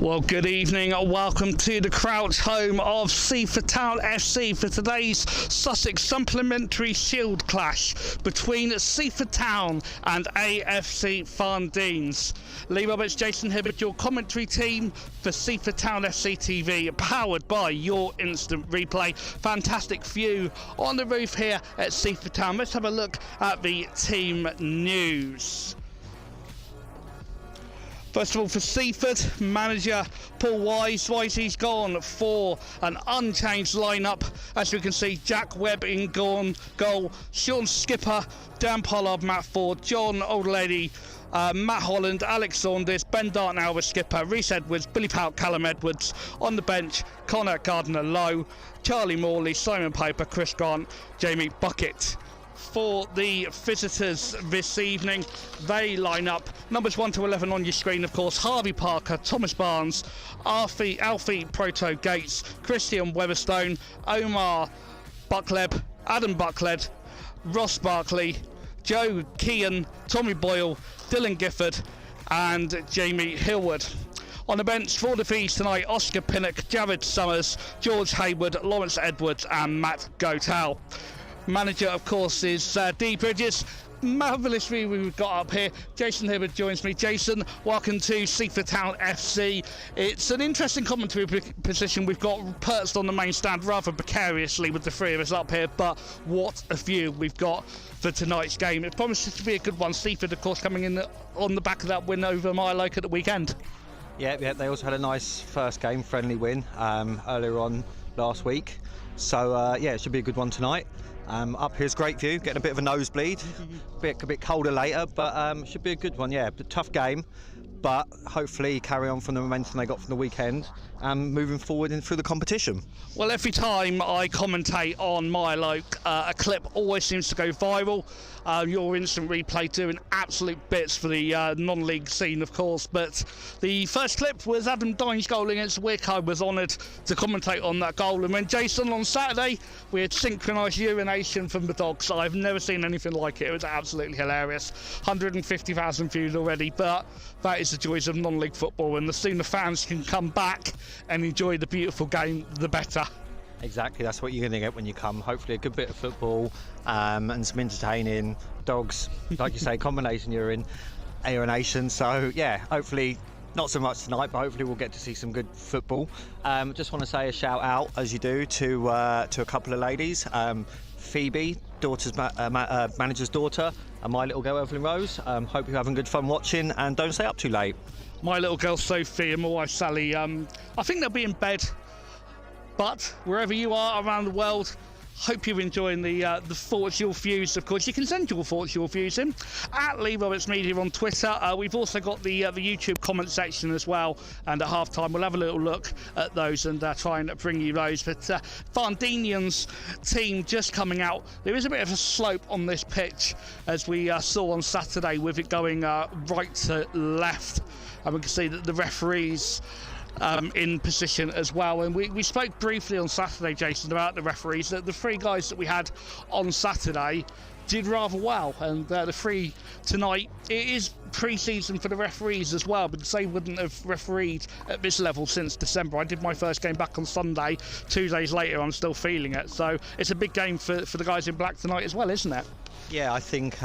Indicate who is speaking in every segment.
Speaker 1: Well, good evening. Welcome to the Crouch home of Seaford Town FC for today's Sussex Supplementary Shield clash between Seaford Town and AFC Varndeanians. Lee Roberts, Jason Hibbert, your commentary team for Seaford Town FC TV, powered by your instant replay. Fantastic view on the roof here at Seaford Town. Let's have a look at the team news. First of all, for Seaford, manager Paul Wise. Wisey's gone for an unchanged lineup. As we can see, Jack Webb in goal, Sean Skipper, Dan Pollard, Matt Ford, John Oldlady, Matt Holland, Alex Saunders, Ben Dartnell was skipper, Rhys Edwards, Billy Pout, Callum Edwards. On the bench, Connor Gardner-Lowe, Charlie Morley, Simon Piper, Chris Grant, Jamie Bucket. For the visitors this evening, they line up numbers 1 to 11 on your screen, of course. Harvey Parker, Thomas Barnes, Alfie Proto Gates, Christian Weatherstone, Omar Buckleb, Adam Buckled, Ross Barkley, Joe Kean, Tommy Boyle, Dylan Gifford and Jamie Hillwood. On the bench for the Fees tonight, Oscar Pinnock, Jared Summers, George Hayward, Lawrence Edwards and Matt Gotal. Manager, of course, is Dee Bridges. Marvellous view we've got up here. Jason Hibbert joins me. Jason, welcome to Seaford Town FC. It's an interesting commentary position we've got perched on the main stand rather precariously with the three of us up here, but what a view we've got for tonight's game. It promises to be a good one. Seaford, of course, coming in on the back of that win over Mile Oak at the weekend.
Speaker 2: Yeah, they also had a nice first game, friendly win earlier on last week. So, yeah, it should be a good one tonight. Up here's great view, getting a bit of a nosebleed, a bit colder later, but should be a good one. Yeah, tough game, but hopefully carry on from the momentum they got from the weekend and moving forward through the competition.
Speaker 1: Well, every time I commentate on Mile Oak, a clip always seems to go viral. Your instant replay doing absolute bits for the non-league scene, of course, but the first clip was Adam Dine's goal against Wick. I was honoured to commentate on that goal, and when Jason on Saturday we had synchronised urination from the dogs. I've never seen anything like it. It was absolutely hilarious. 150,000 views already, but that is the joys of non-league football, and the sooner fans can come back and enjoy the beautiful game, the better.
Speaker 2: Exactly, that's what you're going to get when you come. Hopefully a good bit of football and some entertaining dogs, like you say, combination urination. So yeah, hopefully not so much tonight, but hopefully we'll get to see some good football. Just want to say a shout out, as you do, to a couple of ladies. Phoebe, manager's daughter, and my little girl Evelyn Rose. Hope you're having good fun watching and don't stay up too late.
Speaker 1: My little girl Sophie and my wife Sally, I think they'll be in bed. But wherever you are around the world, hope you're enjoying the thoughts, your views. Of course, you can send your thoughts, your views in at Lee Roberts Media on Twitter. We've also got the YouTube comment section as well, and at half-time we'll have a little look at those and try and bring you those. But Varndeanians team just coming out. There is a bit of a slope on this pitch, as we saw on Saturday, with it going right to left, and we can see that the referees in position as well. And we spoke briefly on Saturday, Jason, about the referees. That the three guys that we had on Saturday did rather well, and the three tonight, it is pre-season for the referees as well, because they wouldn't have refereed at this level since December. I did my first game back on Sunday. 2 days later I'm still feeling it, so it's a big game for the guys in black tonight as well, isn't it?
Speaker 2: Yeah, I think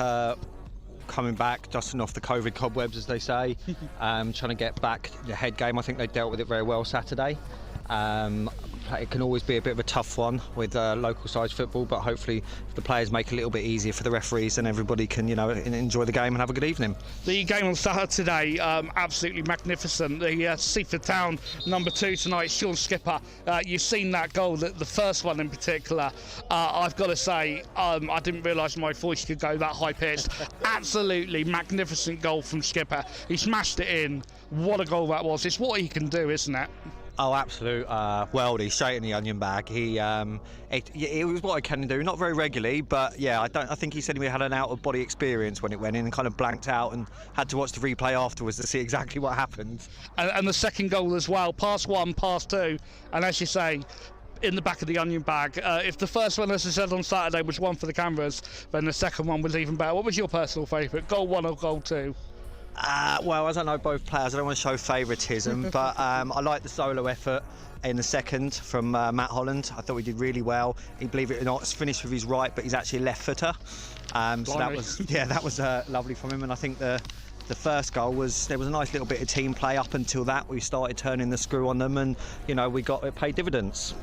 Speaker 2: coming back, dusting off the COVID cobwebs, as they say, trying to get back the head game. I think they dealt with it very well Saturday. It can always be a bit of a tough one with local size football, but hopefully the players make it a little bit easier for the referees and everybody can, enjoy the game and have a good evening.
Speaker 1: The game on Saturday, absolutely magnificent. The Seaford Town number 2 tonight, Sean Skipper. You've seen that goal, the first one in particular. I've got to say, I didn't realise my voice could go that high pitched. Absolutely magnificent goal from Skipper. He smashed it in. What a goal that was. It's what he can do, isn't it?
Speaker 2: Oh, absolute worldie, straight in the onion bag. It was what I can do, not very regularly, but yeah, I think he said we had an out-of-body experience when it went in and kind of blanked out and had to watch the replay afterwards to see exactly what happened.
Speaker 1: And the second goal as well, pass 1, pass 2, and as you say, in the back of the onion bag. If the first one, as I said on Saturday, was one for the cameras, then the second one was even better. What was your personal favourite, goal 1 or goal 2?
Speaker 2: Well, as I know both players, I don't want to show favouritism, but I like the solo effort in the second from Matt Holland. I thought he did really well. He, believe it or not, finished with his right, but he's actually a left footer. So that was lovely from him. And I think the first goal there was a nice little bit of team play up until that. We started turning the screw on them, and it paid dividends.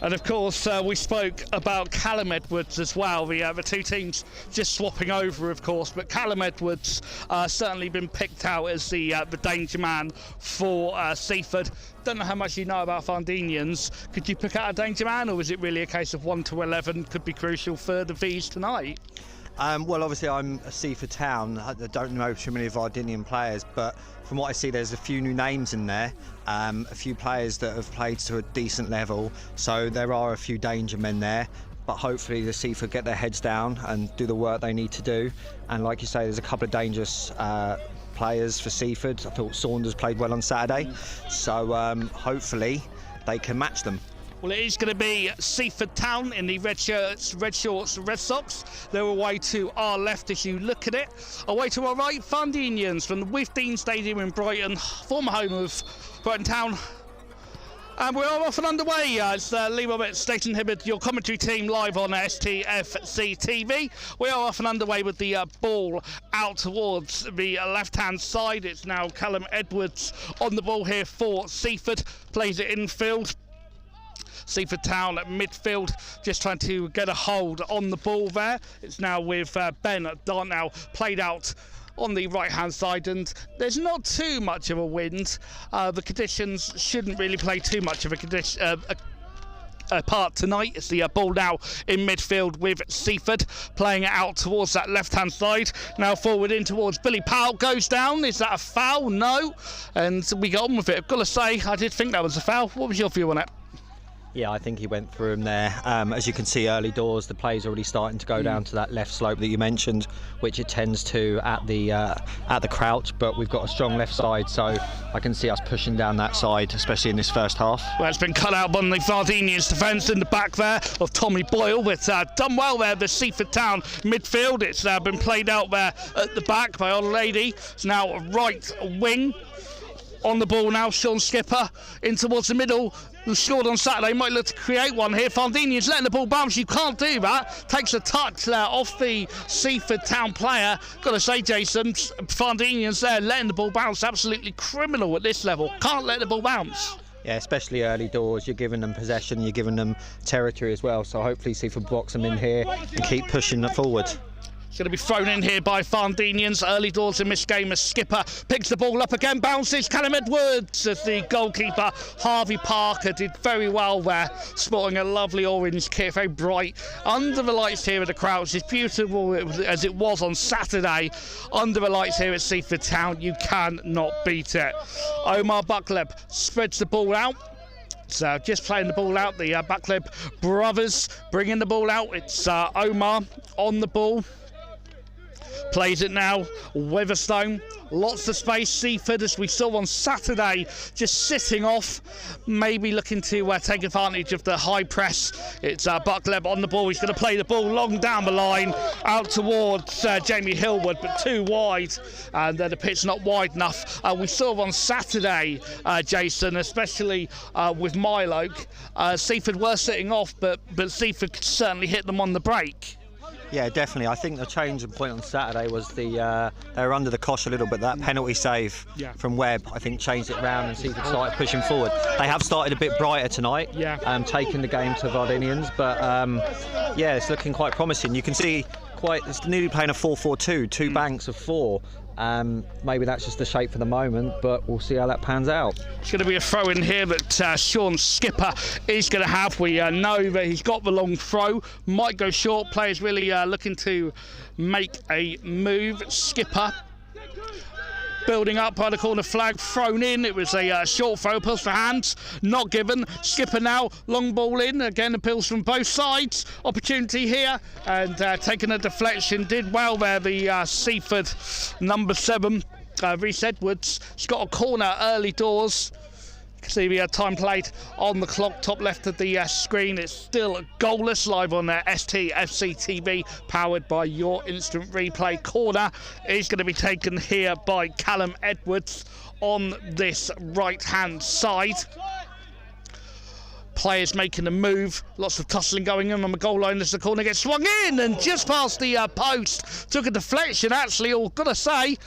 Speaker 1: And of course, we spoke about Callum Edwards as well. The two teams just swapping over, of course, but Callum Edwards certainly been picked out as the danger man for Seaford. Don't know how much you know about Varndeanians. Could you pick out a danger man, or was it really a case of 1 to 11 could be crucial for the V's tonight?
Speaker 2: Well, obviously I'm a Seaford Town. I don't know too many Varndeanian players, but from what I see, there's a few new names in there, a few players that have played to a decent level, so there are a few danger men there. But hopefully the Seaford get their heads down and do the work they need to do. And like you say, there's a couple of dangerous players for Seaford. I thought Saunders played well on Saturday, so hopefully they can match them.
Speaker 1: Well, it is going to be Seaford Town in the red shirts, red shorts, Red Sox. They're away to our left as you look at it. Away to our right, Varndeanians from the Withdean Stadium in Brighton, former home of Brighton Town. And we're off and underway as Lee Roberts Dunstan Harris, your commentary team, live on STFC TV. We are off and underway with the ball out towards the left-hand side. It's now Callum Edwards on the ball here for Seaford. Plays it infield. Seaford Town at midfield, just trying to get a hold on the ball there. It's now with Ben Darnell played out on the right-hand side, and there's not too much of a wind. The conditions shouldn't really play too much of a part tonight. It's the ball now in midfield with Seaford playing it out towards that left-hand side. Now forward in towards Billy Powell, goes down. Is that a foul? No. And we got on with it. I've got to say, I did think that was a foul. What was your view on it?
Speaker 2: Yeah, I think he went through him there. As you can see, early doors, the play's already starting to go down to that left slope that you mentioned, which it tends to at the crouch. But we've got a strong left side, so I can see us pushing down that side, especially in this first half.
Speaker 1: Well, it's been cut out by the Varndeanians defence in the back there of Tommy Boyle. But done well there, the Seaford Town midfield. It's been played out there at the back by Old Lady. It's now right wing. On the ball now, Sean Skipper in towards the middle, who scored on Saturday, might look to create one here. Varndeanians letting the ball bounce, you can't do that. Takes a touch there off the Seaford Town player. Got to say, Jason, Varndeanians there letting the ball bounce, absolutely criminal at this level. Can't let the ball bounce.
Speaker 2: Yeah, especially early doors, you're giving them possession, you're giving them territory as well, so hopefully Seaford blocks them in here and keep pushing it forward.
Speaker 1: Going to be thrown in here by Varndeanians. Early doors in this game as Skipper picks the ball up again, bounces. Callum Edwards as the goalkeeper. Harvey Parker did very well there, sporting a lovely orange kit, very bright. Under the lights here at the Crouch, as beautiful as it was on Saturday, under the lights here at Seaford Town, you cannot beat it. Omar Buckleb spreads the ball out. So just playing the ball out, the Buckleb brothers bringing the ball out. It's Omar on the ball. Plays it now, Weatherstone, lots of space. Seaford, as we saw on Saturday, just sitting off, maybe looking to take advantage of the high press. It's Buckleb on the ball. He's going to play the ball long down the line, out towards Jamie Hillwood, but too wide, and the pitch not wide enough. We saw on Saturday, Jason, especially with Milo, Seaford were sitting off, but Seaford could certainly hit them on the break.
Speaker 2: Yeah, definitely. I think the changing point on Saturday was they were under the cosh a little bit. That penalty save from Webb, I think, changed it round and Seaford started pushing forward. They have started a bit brighter tonight, taking the game to Varndeanians, but yeah, it's looking quite promising. You can see it's nearly playing a 4-4-2, two banks of four. Maybe that's just the shape for the moment, but we'll see how that pans out.
Speaker 1: It's going to be a throw in here that Sean Skipper is going to have. We know that he's got the long throw, might go short. Players really looking to make a move. Skipper building up by the corner flag, thrown in. It was a short throw, appeals for hands, not given. Skipper now, long ball in, again appeals from both sides. Opportunity here, and taking a deflection, did well there, the Seaford number 7, Reece Edwards. He's got a corner early doors. See the time played on the clock, top left of the screen. It's still goalless, live on STFC TV, powered by your instant replay. Corner is going to be taken here by Callum Edwards on this right-hand side. Players making a move, lots of tussling going on the goal line as the corner gets swung in and just past the post. Took a deflection, actually, or gotta say,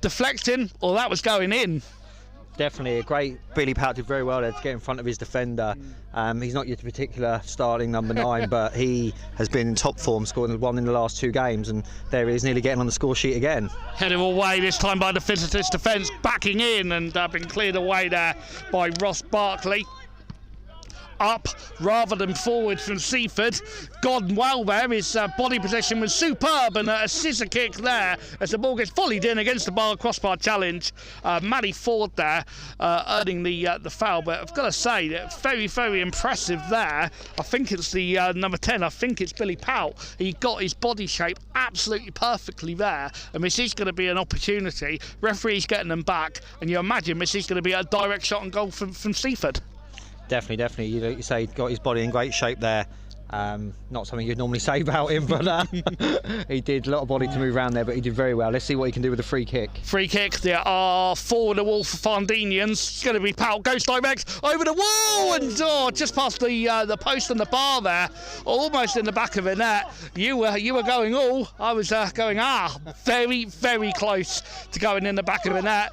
Speaker 1: deflecting, or that was going in.
Speaker 2: Definitely a great Billy Powell did very well there to get in front of his defender. He's not your particular starting number 9, but he has been in top form, scoring one in the last 2 games, and there he is, nearly getting on the score sheet again.
Speaker 1: Headed away this time by the visitors' defence, backing in and been cleared away there by Ross Barkley. Up rather than forward from Seaford. Gone well there. His body position was superb, and a scissor kick there as the ball gets volleyed in against the bar crossbar challenge. Matty Ford there earning the foul, but I've got to say, very, very impressive there. I think it's the number 10. I think it's Billy Powell. He got his body shape absolutely perfectly there, and this is going to be an opportunity. Referee's getting them back, and you imagine this is going to be a direct shot on goal from Seaford.
Speaker 2: Definitely. You say he got his body in great shape there. Not something you'd normally say about him, but he did a lot of body to move around there, but he did very well. Let's see what he can do with a free kick.
Speaker 1: Free kick, there are forward the wall for Varndeanians. It's going to be Powell, goes direct over the wall and just past the post and the bar there, almost in the back of the net. You were going I was going very, very close to going in the back of the net.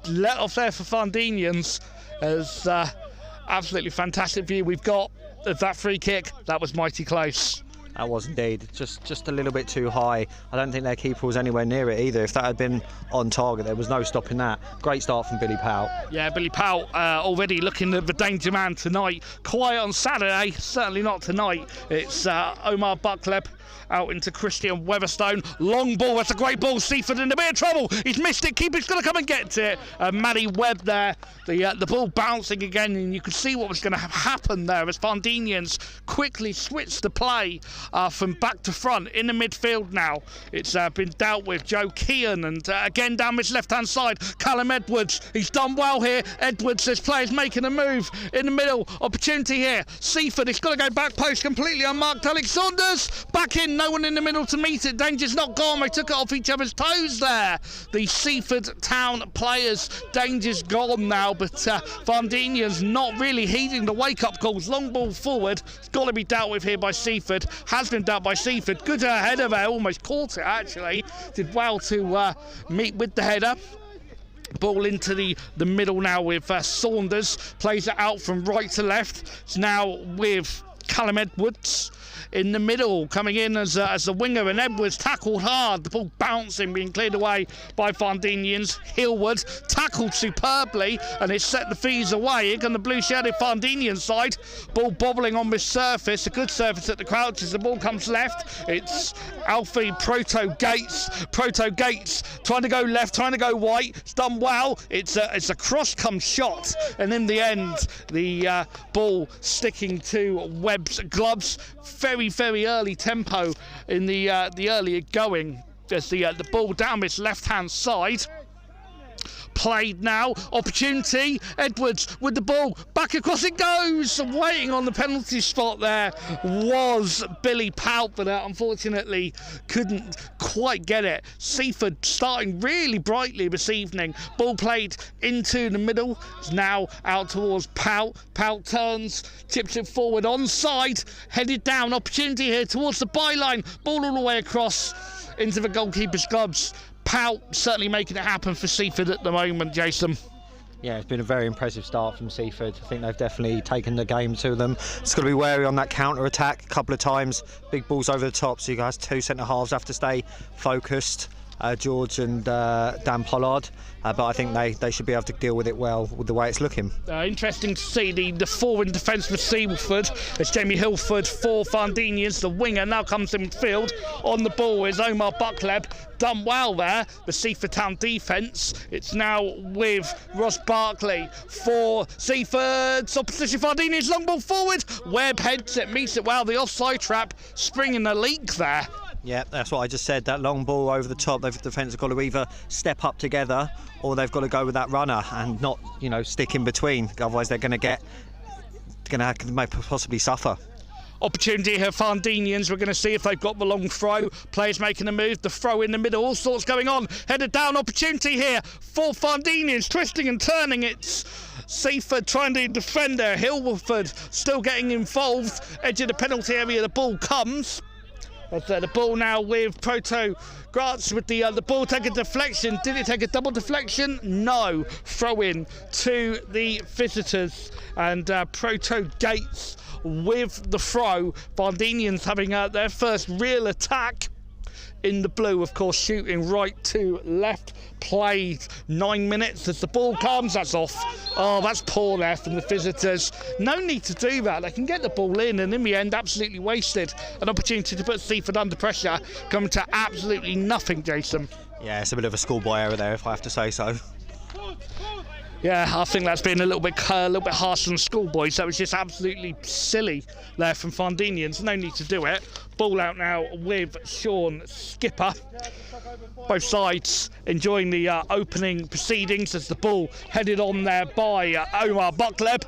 Speaker 1: Let off there for Varndeanians as absolutely fantastic view we've got of that free kick. That was mighty close.
Speaker 2: That was indeed. Just a little bit too high. I don't think their keeper was anywhere near it either. If that had been on target, there was no stopping that. Great start from Billy Powell. Yeah,
Speaker 1: Billy Powell already looking at the danger man tonight. Quiet on Saturday, certainly not tonight. It's Omar Buckleb out into Christian Weatherstone. Long ball, that's a great ball. Seaford in a bit of trouble. He's missed it. Keeper's going to come and get to it. Matty Webb there. The ball bouncing again, and you could see what was going to happen there as Varndeanians quickly switched the play from back to front in the midfield now. It's been dealt with. Joe Kean, and again down this left-hand side, Callum Edwards. He's done well here. Edwards, this player's making a move in the middle. Opportunity here. Seaford, he's got to go back post completely unmarked. Alex Saunders back in. No one in the middle to meet it. Danger's not gone. They took it off each other's toes there. The Seaford Town players. Danger's gone now, but Varndeanians not really heeding the wake-up calls. Long ball forward. It's got to be dealt with here by Seaford. Has been dealt by Seaford. Good header there. Almost caught it, actually. Did well to meet with the header. Ball into the middle now with Saunders. Plays it out from right to left. It's now with Callum Edwards in the middle, coming in as the winger, and Edwards tackled hard. The ball bouncing, being cleared away by Varndeanians. Hillwood tackled superbly, and it set the fees away. Here come the blue-shirted Varndeanian side. Ball bobbling on this surface, a good surface at the crouch as the ball comes left. It's Alfie Proto Gates trying to go left, trying to go right. It's done well. It's a cross-come shot, and in the end, the ball sticking to Webb's gloves. Very, very early tempo in the earlier going. There's the ball down this left-hand side. Played now, opportunity. Edwards with the ball, back across it goes. Waiting on the penalty spot there was Billy Powell, but unfortunately couldn't quite get it. Seaford starting really brightly this evening. Ball played into the middle. It's now out towards Powell. Powell turns, tips it forward, onside, headed down. Opportunity here towards the byline. Ball all the way across into the goalkeeper's gloves. Powell certainly making it happen for Seaford at the moment, Jason.
Speaker 2: Yeah, it's been a very impressive start from Seaford. I think they've definitely taken the game to them. It's got to be wary on that counter-attack a couple of times. Big balls over the top, so you guys, 2 centre-halves have to stay focused. George and Dan Pollard, but I think they should be able to deal with it well with the way it's looking.
Speaker 1: Interesting to see the forward defence for Seaford. It's Jamie Hilford for Varndeanians. The winger now comes in field. On the ball is Omar Buckleb. Done well there, the Seaford Town defence. It's now with Ross Barkley for Seaford's opposition. Varndeanians, long ball forward. Webb heads it, meets it well. The offside trap springing a leak there.
Speaker 2: Yeah, that's what I just said. That long ball over the top, the defence have got to either step up together or they've got to go with that runner and not, stick in between. Otherwise, they're going to possibly suffer.
Speaker 1: Opportunity here, Varndeanians. We're going to see if they've got the long throw. Players making a move. The throw in the middle. All sorts going on. Headed down. Opportunity here for Varndeanians. Twisting and turning. It's Seaford trying to defend there. Hilford still getting involved. Edge of the penalty area. The ball comes. But the ball now with Proto Graz with the ball take a deflection. Did it take a double deflection? No. Throw in to the visitors. And Proto Gates with the throw. Varndeanians having their first real attack in the blue, of course, shooting right to left. Played 9 minutes as the ball comes. That's off. Oh, that's poor there from the visitors. No need to do that. They can get the ball in, and in the end, absolutely wasted an opportunity to put Seaford under pressure, coming to absolutely nothing, Jason.
Speaker 2: Yeah, it's a bit of a schoolboy error there, if I have to say so.
Speaker 1: Yeah, I think that's been a little bit harsh on schoolboys. That was just absolutely silly there from Varndeanians. No need to do it. Ball out now with Sean Skipper. Both sides enjoying the opening proceedings as the ball headed on there by Omar Buckleb.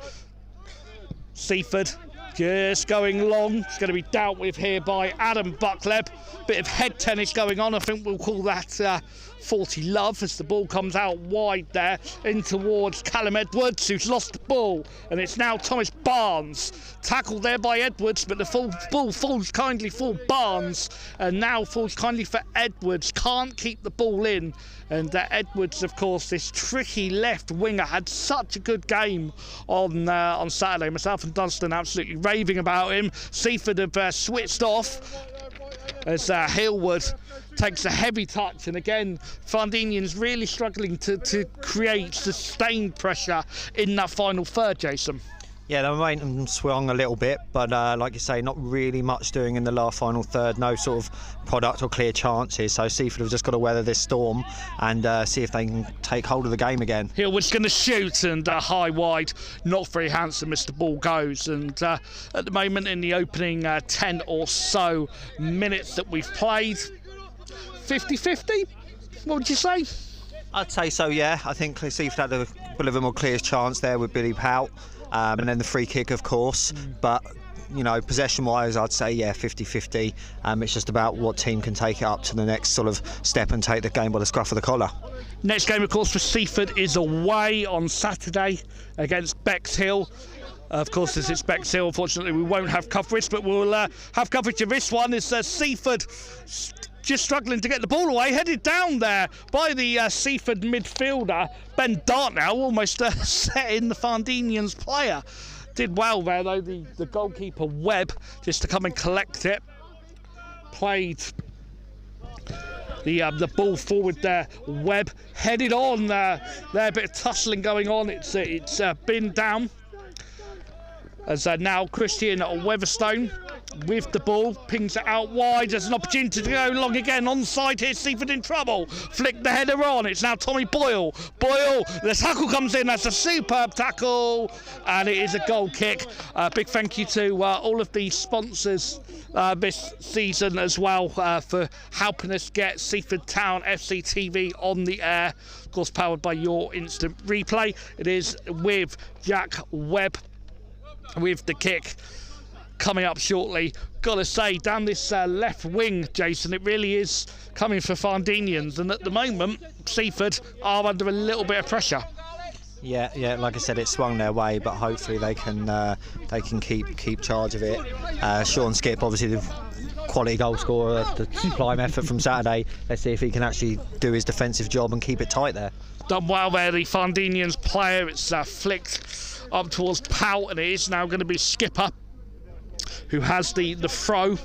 Speaker 1: Seaford just going long. It's going to be dealt with here by Adam Buckleb. Bit of head tennis going on. I think we'll call that 40 love as the ball comes out wide there in towards Callum Edwards, who's lost the ball, and it's now Thomas Barnes tackled there by Edwards, but the ball falls kindly for Barnes and now falls kindly for Edwards. Can't keep the ball in, and Edwards, of course, this tricky left winger, had such a good game on Saturday. Myself and Dunstan absolutely raving about him. Seaford have switched off as Hillwood takes a heavy touch, and again Varndeanians really struggling to create sustained pressure in that final third, Jason.
Speaker 2: Yeah, the momentum swung a little bit, but like you say, not really much doing in the last final third. No sort of product or clear chances. So Seaford have just got to weather this storm and see if they can take hold of the game again.
Speaker 1: Hillwood's going to shoot, and high wide, not very handsome as the ball goes. And at the moment, in the opening 10 or so minutes that we've played, 50-50. What would you say?
Speaker 2: I'd say so, yeah. I think Seaford had a bit of a more clear chance there with Billy Pout. And then the free kick, of course, but possession-wise, I'd say 50-50. It's just about what team can take it up to the next sort of step and take the game by the scruff of the collar.
Speaker 1: Next game, of course, for Seaford is away on Saturday against Bexhill. Of course, as it's Bexhill, unfortunately, we won't have coverage, but we'll have coverage of this one. It's Seaford just struggling to get the ball away, headed down there by the Seaford midfielder. Ben Dartnell almost set in the Varndeanians player. Did well there, though, the goalkeeper Webb, just to come and collect it. Played the ball forward there. Webb headed on there, a bit of tussling going on. It's been down. As now Christian Weatherstone with the ball, pings it out wide. There's an opportunity to go long again. Onside here, Seaford in trouble. Flick the header on. It's now Tommy Boyle. The tackle comes in. That's a superb tackle, and it is a goal kick. Big thank you to all of the sponsors this season as well for helping us get Seaford Town FC TV on the air. Of course, powered by your instant replay. It is with Jack Webb with the kick coming up shortly. Gotta say, down this left wing, Jason, it really is coming for Varndeanians, and at the moment Seaford are under a little bit of pressure.
Speaker 2: Yeah, like I said, it swung their way, but hopefully they can keep charge of it. Sean Skip, obviously the quality goal scorer, the prime effort from Saturday. Let's see if he can actually do his defensive job and keep it tight there.
Speaker 1: Done well there, the Varndeanians player. It's flicked up towards Pout, and it is now going to be Skipper who has the throw.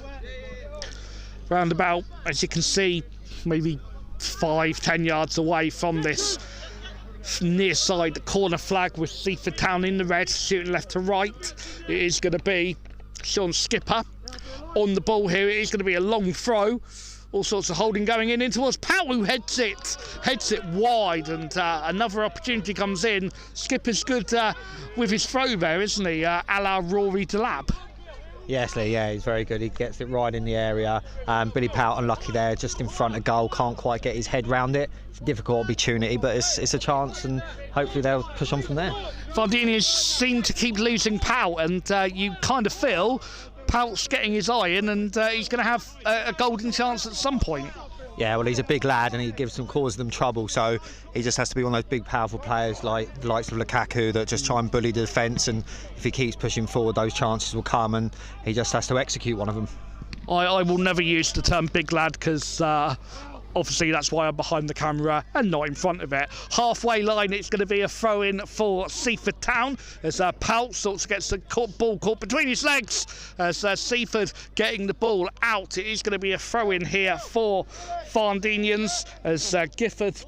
Speaker 1: Round about, as you can see, maybe 5-10 yards away from this near side, the corner flag with Seaford Town in the red, shooting left to right. It is going to be Sean Skipper on the ball here. It is going to be a long throw. All sorts of holding going in towards Pout, who heads it wide, and another opportunity comes in. Skipper's good with his throw there, isn't he? A la Rory Delap.
Speaker 2: Yes, Lee, yeah, he's very good. He gets it right in the area. Billy Pout unlucky there, just in front of goal, can't quite get his head round it. It's a difficult opportunity, but it's a chance, and hopefully they'll push on from there.
Speaker 1: Varndeanians seem to keep losing Pout, and you kind of feel Pout's getting his eye in, and he's going to have a golden chance at some point.
Speaker 2: Yeah, well, he's a big lad and he causes them trouble, so he just has to be one of those big, powerful players like the likes of Lukaku that just try and bully the defence, and if he keeps pushing forward, those chances will come, and he just has to execute one of them.
Speaker 1: I will never use the term big lad because obviously that's why I'm behind the camera and not in front of it. Halfway line, it's going to be a throw-in for Seaford Town as Pout sorts gets the ball caught between his legs as Seaford getting the ball out. It is going to be a throw-in here for Varndeanians as Gifford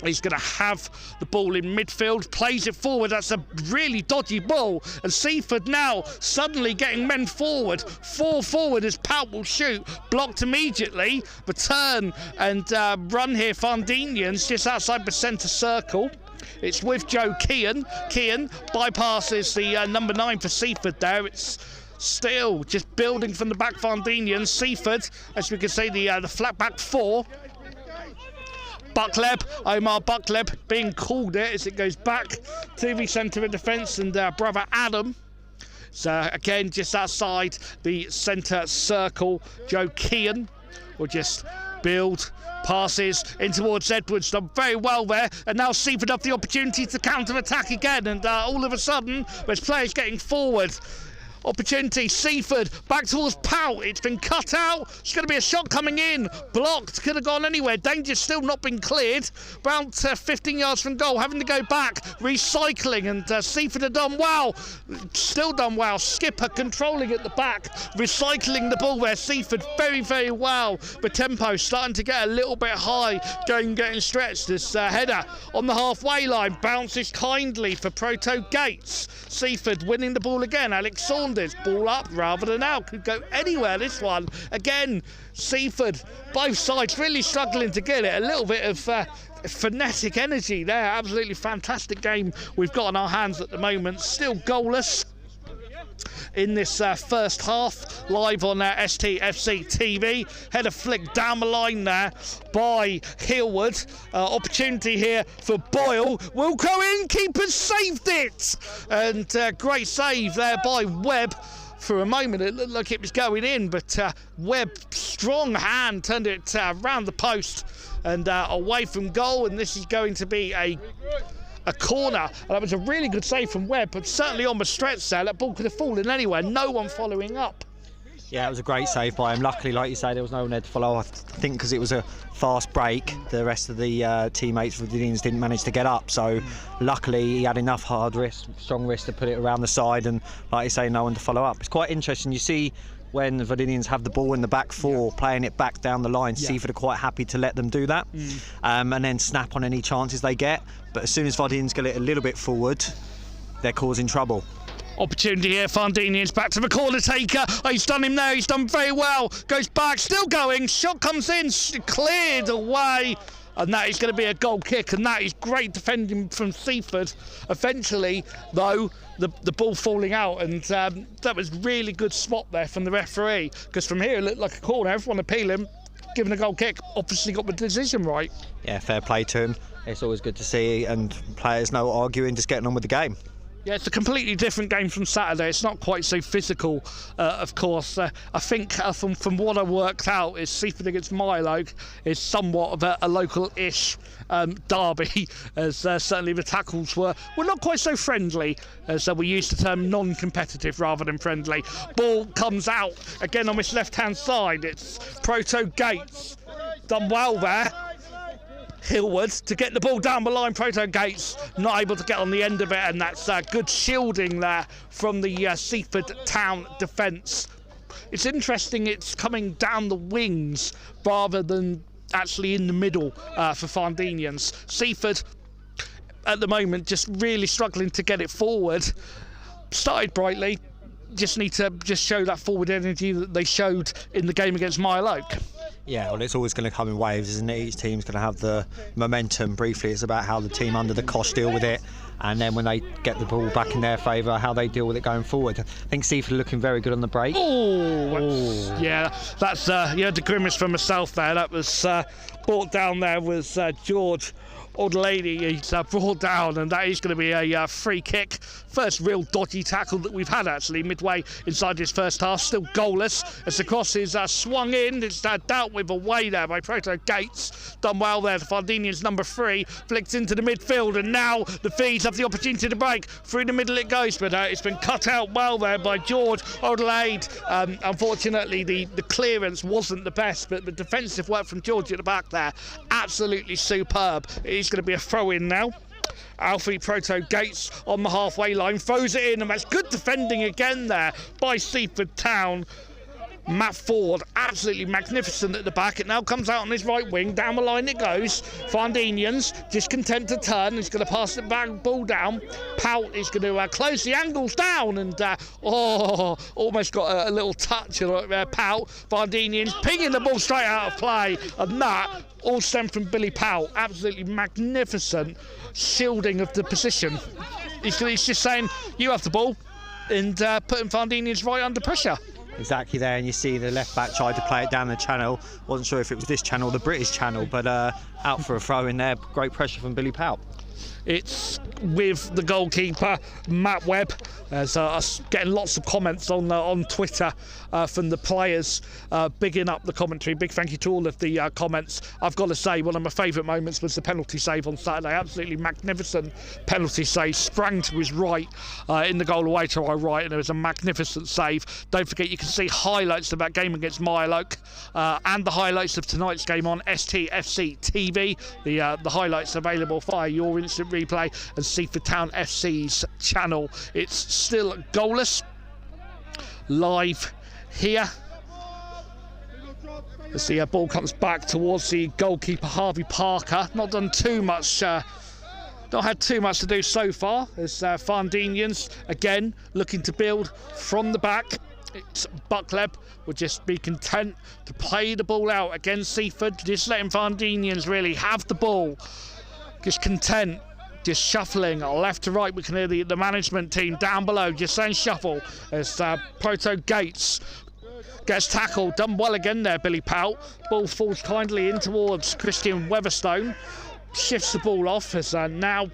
Speaker 1: He's going to have the ball in midfield, plays it forward. That's a really dodgy ball. And Seaford now suddenly getting men forward. 4 forward as Pout will shoot. Blocked immediately. Return and run here. Varndeanians just outside the centre circle. It's with Joe Kean. Kean bypasses the number 9 for Seaford there. It's still just building from the back. Varndeanians. Seaford, as we can see, the flat back 4. Buckleb, Omar Buckleb being called it as it goes back to the centre of defence, and brother Adam. So again, just outside the centre circle, Joe Kean will just build, passes in towards Edwards, done very well there, and now Seaford have the opportunity to counter-attack again, and all of a sudden there's players getting forward. Opportunity, Seaford back towards Pout. It's been cut out. It's going to be a shot coming in. Blocked. Could have gone anywhere. Danger still not been cleared. About 15 yards from goal. Having to go back. Recycling. And Seaford have done well. Still done well. Skipper controlling at the back. Recycling the ball there. Seaford very, very well. The tempo starting to get a little bit high. Getting stretched. This header on the halfway line. Bounces kindly for Proto Gates. Seaford winning the ball again. Alex Saunders. Ball up rather than out. Could go anywhere, this one. Again, Seaford, both sides really struggling to get it. A little bit of frenetic energy there. Absolutely fantastic game we've got on our hands at the moment. Still goalless in this first half, live on STFC TV. Header flick down the line there by Hillwood. Opportunity here for Boyle. Will go in, keeper saved it! And great save there by Webb. For a moment it looked like it was going in, but Webb, strong hand, turned it round the post and away from goal, and this is going to be a corner. And that was a really good save from Webb, but certainly on the stretch there, that ball could have fallen anywhere. No one following up.
Speaker 2: Yeah, it was a great save by him. Luckily, like you say, there was no one there to follow. I think because it was a fast break, the rest of the teammates for the Varndeanians didn't manage to get up. So luckily, he had enough hard wrist, strong wrist to put it around the side, and like you say, no one to follow up. It's quite interesting. You see when the Varndeanians have the ball in the back 4, playing it back down the line, Seaford are quite happy to let them do that, and then snap on any chances they get. But as soon as Varndeanians get it a little bit forward, they're causing trouble.
Speaker 1: Opportunity here, Varndeanians back to the corner taker. Oh, he's done him there, he's done very well. Goes back, still going, shot comes in, cleared away. And that is going to be a goal kick, and that is great defending from Seaford. Eventually, though, the ball falling out, and that was really good spot there from the referee, because from here it looked like a corner. Everyone appealing, giving a goal kick, obviously got the decision right. Yeah,
Speaker 2: fair play to him. It's always good to see, and players no arguing, just getting on with the game.
Speaker 1: Yeah, it's a completely different game from Saturday. It's not quite so physical, of course. I think from what I worked out, is Seaford against Milo is somewhat of a local-ish derby, as certainly the tackles were not quite so friendly, as we used the term non-competitive rather than friendly. Ball comes out again on this left-hand side. It's Proto Gates, done well there. Hillwood to get the ball down the line. Proto Gates not able to get on the end of it, and that's good shielding there from the Seaford Town defence. It's interesting, it's coming down the wings rather than actually in the middle for Varndeanians. Seaford at the moment just really struggling to get it forward. Started brightly, just need to show that forward energy that they showed in the game against Mile Oak.
Speaker 2: Yeah, well, it's always going to come in waves, isn't it? Each team's going to have the momentum. Briefly, it's about how the team under the cosh deal with it. and then when they get the ball back in their favour, how they deal with it going forward. I think Seaford are looking very good on the break.
Speaker 1: Yeah, that's you had the grimace for myself there. That was brought down there was George Old-Lady. He's brought down, and that is going to be a free kick. First real dodgy tackle that we've had actually midway inside this first half. Still goalless as the cross is swung in. It's dealt with away there by Proto Gates. Done well there. The Varndeanians number 3 flicked into the midfield, and now the Fees have the opportunity to break. Through the middle it goes, but it's been cut out well there by George Old-Lady. Unfortunately, the clearance wasn't the best, but the defensive work from George at the back there, absolutely superb. It's going to be a throw-in now. Alfie Proto Gates on the halfway line throws it in, and that's good defending again there by Seaford Town. Matt Ford, absolutely magnificent at the back. It now comes out on his right wing. Down the line it goes. Varndeanians just content to turn. He's going to pass the ball down. Pout is going to close the angles down, and almost got a little touch on it. Pout. Varndeanians pinging the ball straight out of play, and that all stemmed from Billy Pout. Absolutely magnificent shielding of the position. He's just saying, you have the ball, and putting Varndeanians right under pressure.
Speaker 2: Exactly there, and you see the left back tried to play it down the channel. Wasn't sure if it was this channel or the British channel, but out for a throw in there. Great pressure from Billy Pout.
Speaker 1: It's with the goalkeeper, Matt Webb. There's us getting lots of comments on Twitter from the players, bigging up the commentary. Big thank you to all of the comments. I've got to say, one of my favourite moments was the penalty save on Saturday. Absolutely magnificent penalty save. Sprang to his right in the goal away to our right, and it was a magnificent save. Don't forget, you can see highlights of that game against Mile-Oak and the highlights of tonight's game on STFC TV. The highlights available via your instant replay and Seaford Town FC's channel. It's still goalless. Live here as the ball comes back towards the goalkeeper Harvey Parker. Not done too much. Not had too much to do so far, as Varndeanians again looking to build from the back. It's Buckleb would just be content to play the ball out against Seaford, just letting Varndeanians really have the ball. Just content, just shuffling left to right. We can hear the management team down below just saying shuffle as Proto Gates gets tackled. Done well again there, Billy Pout. Ball falls kindly in towards Christian Weatherstone. Shifts the ball off as now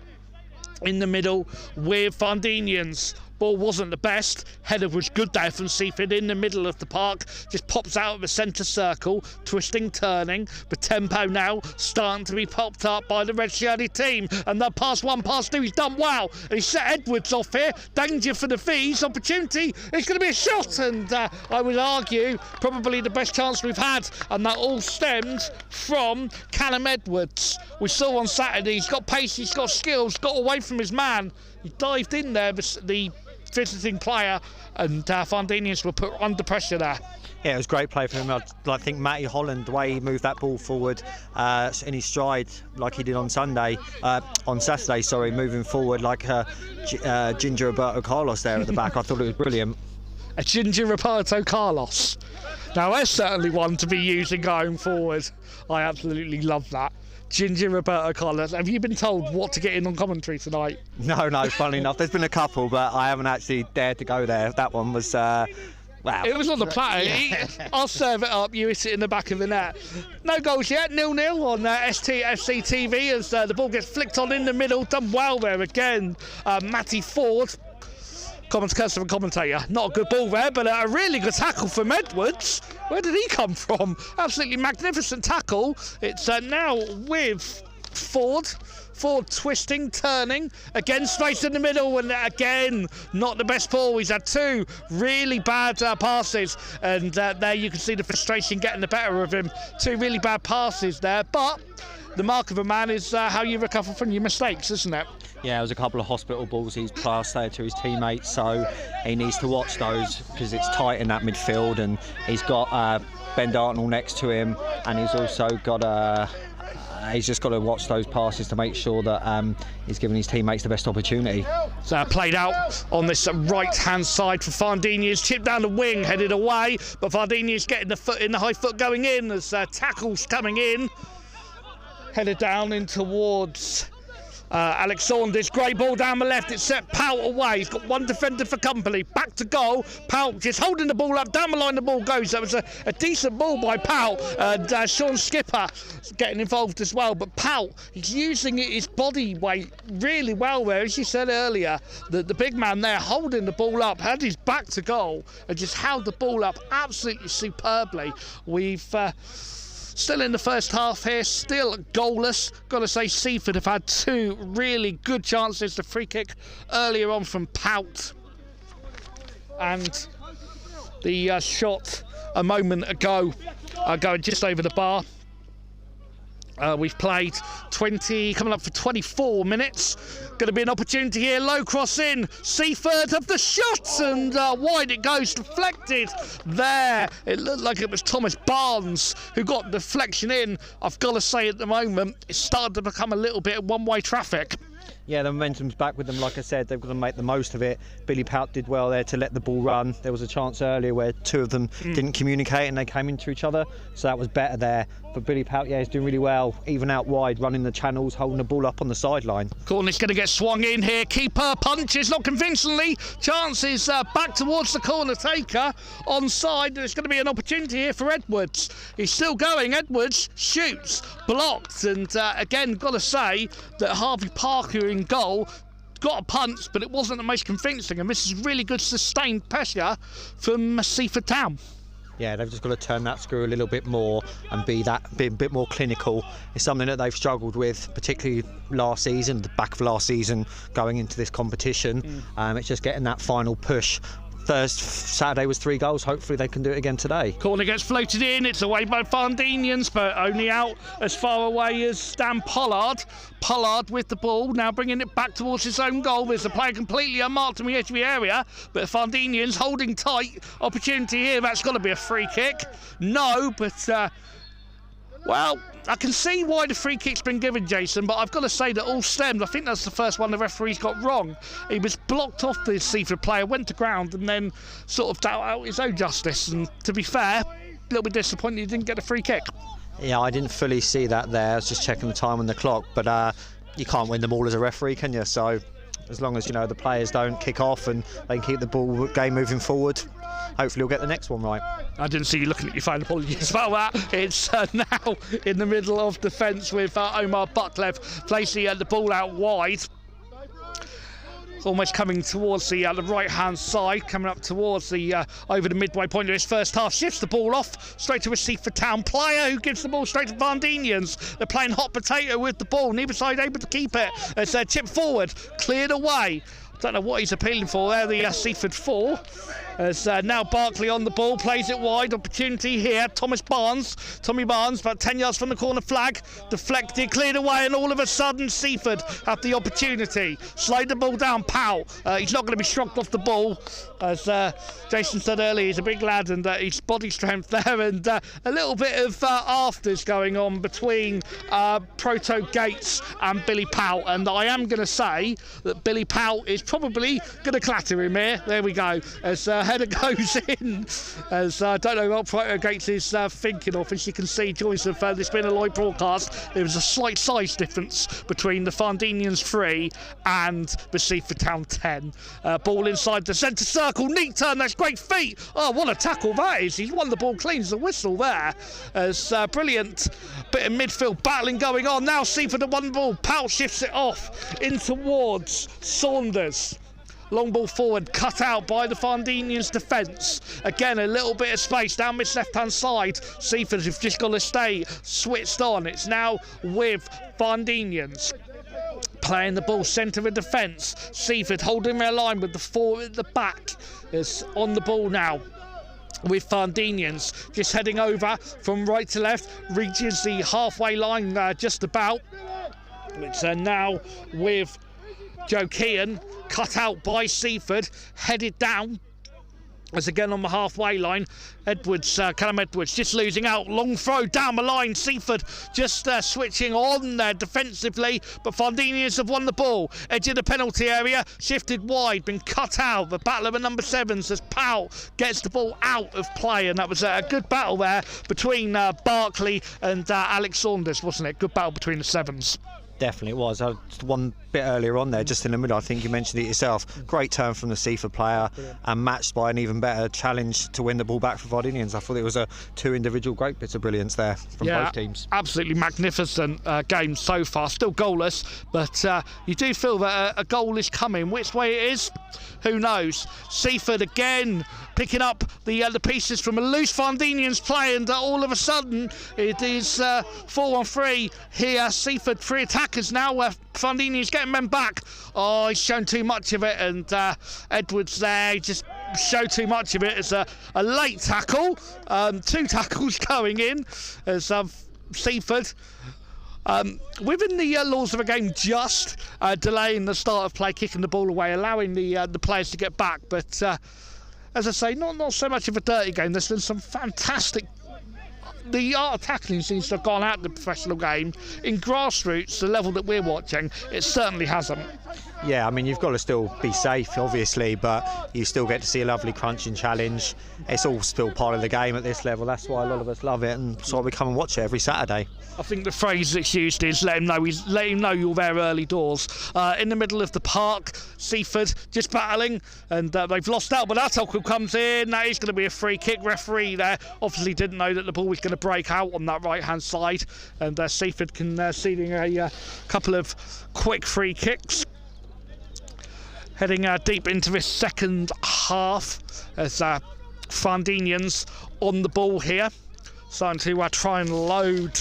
Speaker 1: in the middle with Varndeanians. Ball wasn't the best. Header was good there from Seaford in the middle of the park. Just pops out of the centre circle, twisting, turning. The tempo now starting to be popped up by the red-shirted team. And that pass 1, pass 2, he's done well. And he's set Edwards off here. Danger for the Fees. Opportunity. It's going to be a shot. And I would argue probably the best chance we've had. And that all stemmed from Callum Edwards. We saw on Saturday, he's got pace, he's got skills, got away from his man. He dived in there, the visiting player, and Varndeanians were put under pressure there.
Speaker 2: Yeah, it was great play for him. I think Matty Holland, the way he moved that ball forward in his stride, like he did on Saturday, moving forward like Ginger Roberto Carlos there at the back. I thought it was brilliant.
Speaker 1: A Ginger Roberto Carlos. Now, there's certainly one to be using going forward. I absolutely love that. Ginger Roberto Carlos. Have you been told what to get in on commentary tonight?
Speaker 2: No, funnily enough. There's been a couple, but I haven't actually dared to go there. That one was, wow.
Speaker 1: It was on the platter. Yeah. I'll serve it up. You hit it in the back of the net. No goals yet. 0-0 on STFC TV as the ball gets flicked on in the middle. Done well there again. Matty Ford. Customer commentator, not a good ball there, but a really good tackle from Edwards. Where did he come from? Absolutely magnificent tackle. It's now with Ford. Ford twisting, turning, again straight in the middle, and again, not the best ball. He's had 2 really bad passes, and there you can see the frustration getting the better of him. 2 really bad passes there, but the mark of a man is how you recover from your mistakes, isn't it?
Speaker 2: Yeah, there was a couple of hospital balls he's passed there to his teammates, so he needs to watch those because it's tight in that midfield, and he's got Ben Dartnell next to him, and he's also got he's just got to watch those passes to make sure that he's giving his teammates the best opportunity.
Speaker 1: So played out on this right-hand side for Varndeanians, chipped down the wing, headed away, but Varndeanians getting the foot in, the high foot going in as tackles coming in. Headed down in towards Alex Saunders, great ball down the left. It's set Pout away. He's got one defender for company. Back to goal. Pout just holding the ball up. Down the line the ball goes. That was a decent ball by Pout. And Sean Skipper getting involved as well. But Pout, he's using his body weight really well there. As you said earlier, the big man there holding the ball up, had his back to goal and just held the ball up absolutely superbly. We've still in the first half here, still goalless. Got to say, Seaford have had two really good chances. The free kick earlier on from Pout and the shot a moment ago going just over the bar. We've played 20, coming up for 24 minutes. Going to be an opportunity here. Low cross in. Seaford have the shot, and wide it goes. Deflected there. It looked like it was Thomas Barnes who got deflection in. I've got to say, at the moment, it's started to become a little bit of one-way traffic.
Speaker 2: Yeah, the momentum's back with them. Like I said, they've got to make the most of it. Billy Pout did well there to let the ball run. There was a chance earlier where two of them didn't communicate and they came into each other, so that was better there. But Billy Pout, yeah, is doing really well, even out wide, running the channels, holding the ball up on the sideline. Corner's
Speaker 1: going to get swung in here. Keeper punches, not convincingly. Chances back towards the corner taker. Onside, there's going to be an opportunity here for Edwards. He's still going. Edwards shoots, blocked, and again, got to say that Harvey Parker in goal got a punch, but it wasn't the most convincing, and this is really good sustained pressure from Seaford Town.
Speaker 2: Yeah, they've just got to turn that screw a little bit more and be a bit more clinical. It's something that they've struggled with, particularly last season, the back of last season, going into this competition. It's just getting that final push. Saturday was 3 goals. Hopefully they can do it again today.
Speaker 1: Corner gets floated in. It's away by Varndeanians, but only out as far away as Dan Pollard. Pollard with the ball, now bringing it back towards his own goal. There's a player completely unmarked on the edge of the area, but Varndeanians holding tight. Opportunity here. That's got to be a free kick. No, but well, I can see why the free kick's been given, Jason, but I've got to say that all stemmed. I think that's the first one the referee's got wrong. He was blocked off the Seaford player, went to ground, and then sort of doubt out his own justice. And to be fair, a little bit disappointed he didn't get a free kick.
Speaker 2: Yeah, I didn't fully see that there. I was just checking the time on the clock, but you can't win them all as a referee, can you? So as long as, you know, the players don't kick off and they can keep the game moving forward, hopefully we'll get the next one right.
Speaker 1: I didn't see you looking at your phone, apologies about that. It's now in the middle of defence with Omar Butlev placing the ball out wide. Almost coming towards the right-hand side, coming up towards the over the midway point of his first half. Shifts the ball off straight to a Seaford Town player who gives the ball straight to Varndeanians. They're playing hot potato with the ball. Neither side able to keep it. It's a chip forward, cleared away. Don't know what he's appealing for there, the Seaford 4. As now Barkley on the ball, plays it wide. Opportunity here. Tommy Barnes, about 10 yards from the corner flag. Deflected, cleared away, and all of a sudden Seaford have the opportunity. Slide the ball down. Powell. He's not going to be shrugged off the ball. As Jason said earlier, he's a big lad and his body strength there, and a little bit of afters going on between Proto Gates and Billy Powell. And I am going to say that Billy Powell is probably going to clatter him here. There we go. As header goes in, as I don't know what Proto Gates is thinking of. As you can see, joys of this being a live broadcast, there was a slight size difference between the Varndeanians 3 and the Seaford Town 10. Ball inside the centre circle, neat turn, that's great feet. Oh, what a tackle that is. He's won the ball clean as a whistle there. As brilliant bit of midfield battling going on. Now Seaford have won the ball. Powell shifts it off in towards Saunders. Long ball forward, cut out by the Varndeanians defence. Again, a little bit of space down this left-hand side. Seaford have just got to stay switched on. It's now with Varndeanians. Playing the ball centre of defence. Seaford holding their line with the 4 at the back. Is on the ball now with Varndeanians. Just heading over from right to left. Reaches the halfway line just about. It's now with Joe Kean, cut out by Seaford, headed down. As again on the halfway line, Callum Edwards just losing out. Long throw down the line. Seaford just switching on there defensively, but Varndeanians have won the ball. Edge of the penalty area, shifted wide, been cut out. The battle of the number 7s as Powell gets the ball out of play, and that was a good battle there between Barkley and Alex Saunders, wasn't it? Good battle between the 7s.
Speaker 2: Definitely it was. One bit earlier on there, just in the middle, I think you mentioned it yourself. Great turn from the Seaford player and matched by an even better challenge to win the ball back for Varndeanians. I thought it was two individual great bits of brilliance there from both teams.
Speaker 1: Absolutely magnificent game so far. Still goalless, but you do feel that a goal is coming. Which way it is, who knows? Seaford again picking up the pieces from a loose Varndeanians play, and all of a sudden it is 4-on-3 here. Seaford 3 attackers now, where Varndeanians getting men back. Oh, he's shown too much of it, and Edwards there just showed too much of it. It's a late tackle, 2 tackles going in as Seaford within the laws of the game, just delaying the start of play, kicking the ball away, allowing the players to get back. But as I say, not so much of a dirty game. There's been some fantastic. The art of tackling seems to have gone out of the professional game. In grassroots, the level that we're watching, it certainly hasn't.
Speaker 2: Yeah, I mean, you've got to still be safe, obviously, but you still get to see a lovely crunching challenge. It's all still part of the game at this level. That's why a lot of us love it, and so we come and watch it every Saturday.
Speaker 1: I think the phrase that's used is let him know you're there early doors. In the middle of the park, Seaford just battling, and they've lost out, but that tackle comes in. That is going to be a free kick. Referee there obviously didn't know that the ball was going to break out on that right hand side, and Seaford conceding a couple of quick free kicks. Heading deep into this second half as Varndeanians on the ball here, starting to try and load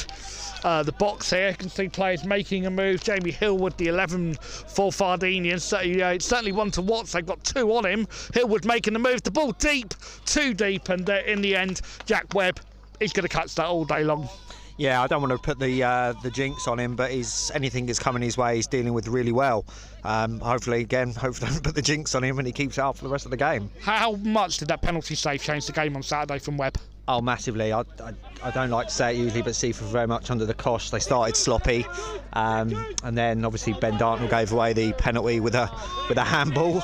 Speaker 1: the box here. You can see players making a move. Jamie Hillwood, the 11 for Varndeanians. So, it's certainly one to watch. They've got 2 on him. Hillwood making the move. The ball deep, too deep, and in the end, Jack Webb is going to catch that all day long.
Speaker 2: Yeah, I don't want to put the jinx on him, but anything that's coming his way, he's dealing with really well. Hopefully don't put the jinx on him and he keeps it up for the rest of the game.
Speaker 1: How much did that penalty save change the game on Saturday from Webb?
Speaker 2: Oh, massively. I don't like to say it usually, but Seaford very much under the cosh. They started sloppy, and then obviously Ben Dartnell gave away the penalty with a handball.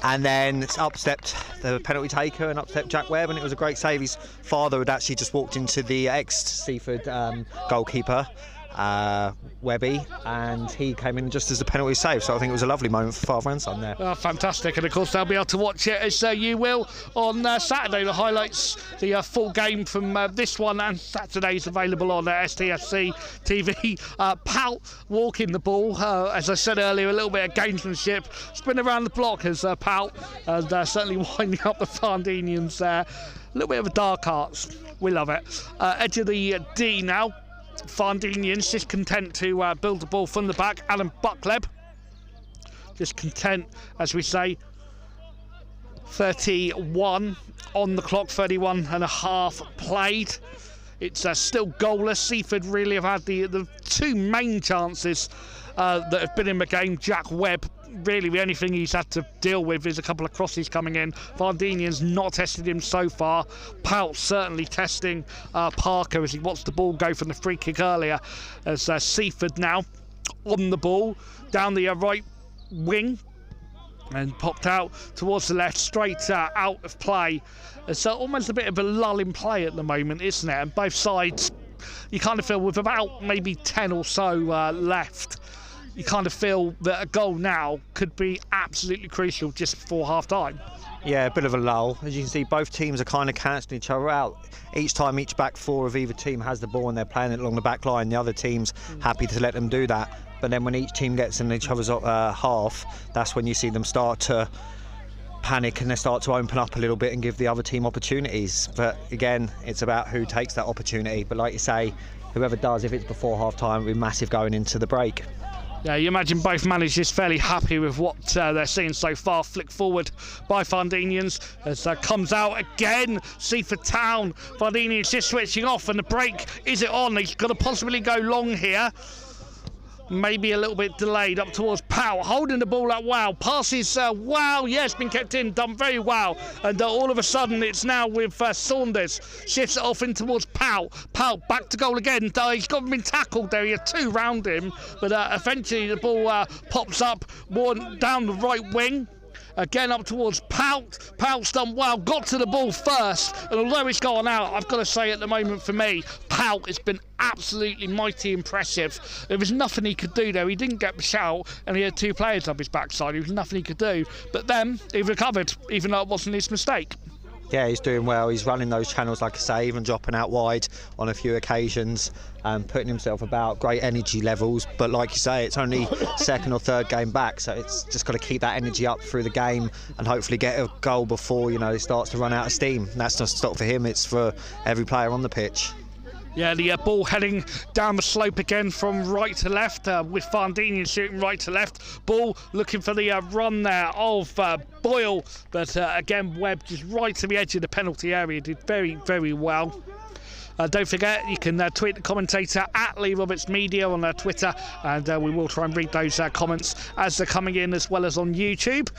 Speaker 2: And then up stepped the penalty taker and up stepped Jack Webb, and it was a great save. His father had actually just walked into the ex-Seaford goalkeeper, Webby, and he came in just as the penalty saved. So I think it was a lovely moment for father and son there.
Speaker 1: Oh, fantastic, and of course they'll be able to watch it as you will on Saturday. The highlights, the full game from this one and Saturday's available on STFC TV. Pout walking the ball, as I said earlier, a little bit of gamesmanship, spin around the block as Pout, and certainly winding up the Varndeanians there. A little bit of a dark arts, we love it. Edge of the D now. Varndeanians just content to build the ball from the back. Alan Buckleb just content, as we say. 31 on the clock, 31 and a half played. It's still goalless. Seaford really have had the 2 main chances that have been in the game. Jack Webb, really the only thing he's had to deal with is a couple of crosses coming in. Varndeanians not tested him so far. Pout certainly testing Parker as he watched the ball go from the free kick earlier, as Seaford now on the ball down the right wing and popped out towards the left, straight out of play. It's almost a bit of a lull in play at the moment, isn't it? And both sides, you kind of feel with about maybe 10 or so left, you kind of feel that a goal now could be absolutely crucial just before half-time.
Speaker 2: Yeah, a bit of a lull. As you can see, both teams are kind of cancelling each other out. Each time each back 4 of either team has the ball and they're playing it along the back line, the other team's happy to let them do that. But then when each team gets in each other's half, that's when you see them start to panic and they start to open up a little bit and give the other team opportunities. But again, it's about who takes that opportunity. But like you say, whoever does, if it's before half-time, will be massive going into the break.
Speaker 1: Yeah, you imagine both managers fairly happy with what they're seeing so far. Flick forward by Varndeanians as comes out again. Seaford Town. Varndeanians just switching off, and the break, is it on? He's got to possibly go long here. Maybe a little bit delayed up towards Powell, holding the ball up. Wow, passes, wow, yes, been kept in, done very well. And all of a sudden it's now with Saunders, shifts it off in towards Powell. Powell back to goal again. He's got been tackled there, he had 2 round him, but eventually the ball pops up more down the right wing. Again up towards Pout. Pout's done well, got to the ball first, and although it's gone out, I've got to say at the moment for me, Pout has been absolutely mighty impressive. There was nothing he could do there. He didn't get the shout, and he had 2 players up his backside. There was nothing he could do, but then he recovered, even though it wasn't his mistake.
Speaker 2: Yeah, he's doing well. He's running those channels, like I say, even dropping out wide on a few occasions, putting himself about, great energy levels. But like you say, it's only second or third game back, so it's just got to keep that energy up through the game and hopefully get a goal before, he starts to run out of steam. And that's not for him, it's for every player on the pitch.
Speaker 1: Yeah, the ball heading down the slope again from right to left, with Varndeanians shooting right to left. Ball looking for the run there of Boyle, but again, Webb just right to the edge of the penalty area, did very, very well. Don't forget, you can tweet the commentator at Lee Roberts Media on Twitter, and we will try and read those comments as they're coming in, as well as on YouTube.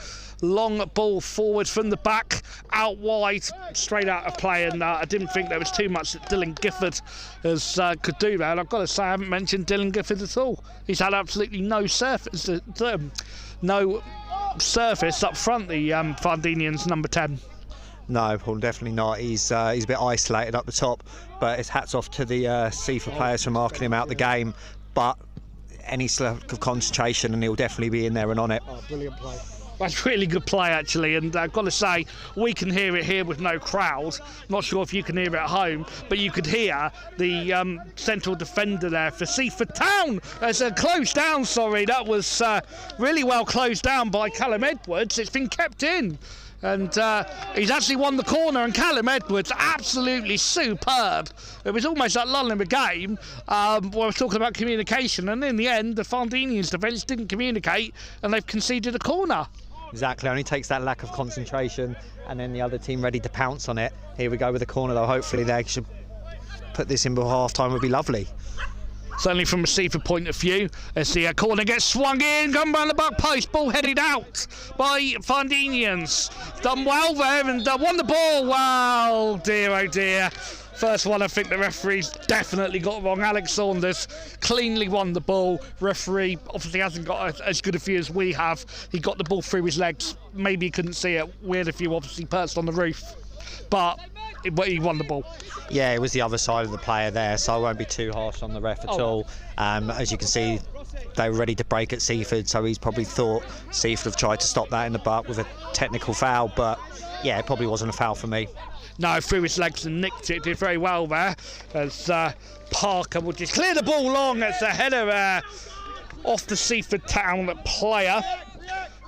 Speaker 1: Long ball forward from the back, out wide, straight out of play, and I didn't think there was too much that Dylan Gifford could do there. And I've got to say, I haven't mentioned Dylan Gifford at all. He's had absolutely no surface up front, the Varndeanians number 10.
Speaker 2: No, Paul, definitely not. He's a bit isolated up the top, but it's hats off to the Seaford players for marking him out the game. But any lack of concentration, and he'll definitely be in there and on it.
Speaker 1: Oh, brilliant play. That's really good play, actually, and I've got to say, we can hear it here with no crowd. Not sure if you can hear it at home, but you could hear the central defender there for Seaford Town. It's closed down, sorry. That was really well closed down by Callum Edwards. It's been kept in. And he's actually won the corner, and Callum Edwards absolutely superb. It was almost like lull in the game where I was talking about communication, and in the end the Varndeanians defence didn't communicate and they've conceded a corner.
Speaker 2: Exactly, only takes that lack of concentration and then the other team ready to pounce on it. Here we go with the corner though, hopefully they should put this in before half time, would be lovely.
Speaker 1: Certainly from a Seaford point of view, as the corner gets swung in, come round the back post, ball headed out by Varndeanians. Done well there and won the ball. Wow, dear, oh dear. First one, I think the referee's definitely got wrong. Alex Saunders cleanly won the ball. Referee obviously hasn't got as good a view as we have. He got the ball through his legs. Maybe he couldn't see it. We had a few obviously perched on the roof. But he won the ball.
Speaker 2: Yeah, it was the other side of the player there, so I won't be too harsh on the ref at all. As you can see, they were ready to break at Seaford, so he's probably thought Seaford have tried to stop that in the butt with a technical foul, but yeah, it probably wasn't a foul for me.
Speaker 1: No, through his legs and nicked it. Did very well there. As Parker will just clear the ball long. It's a header off the Seaford Town player.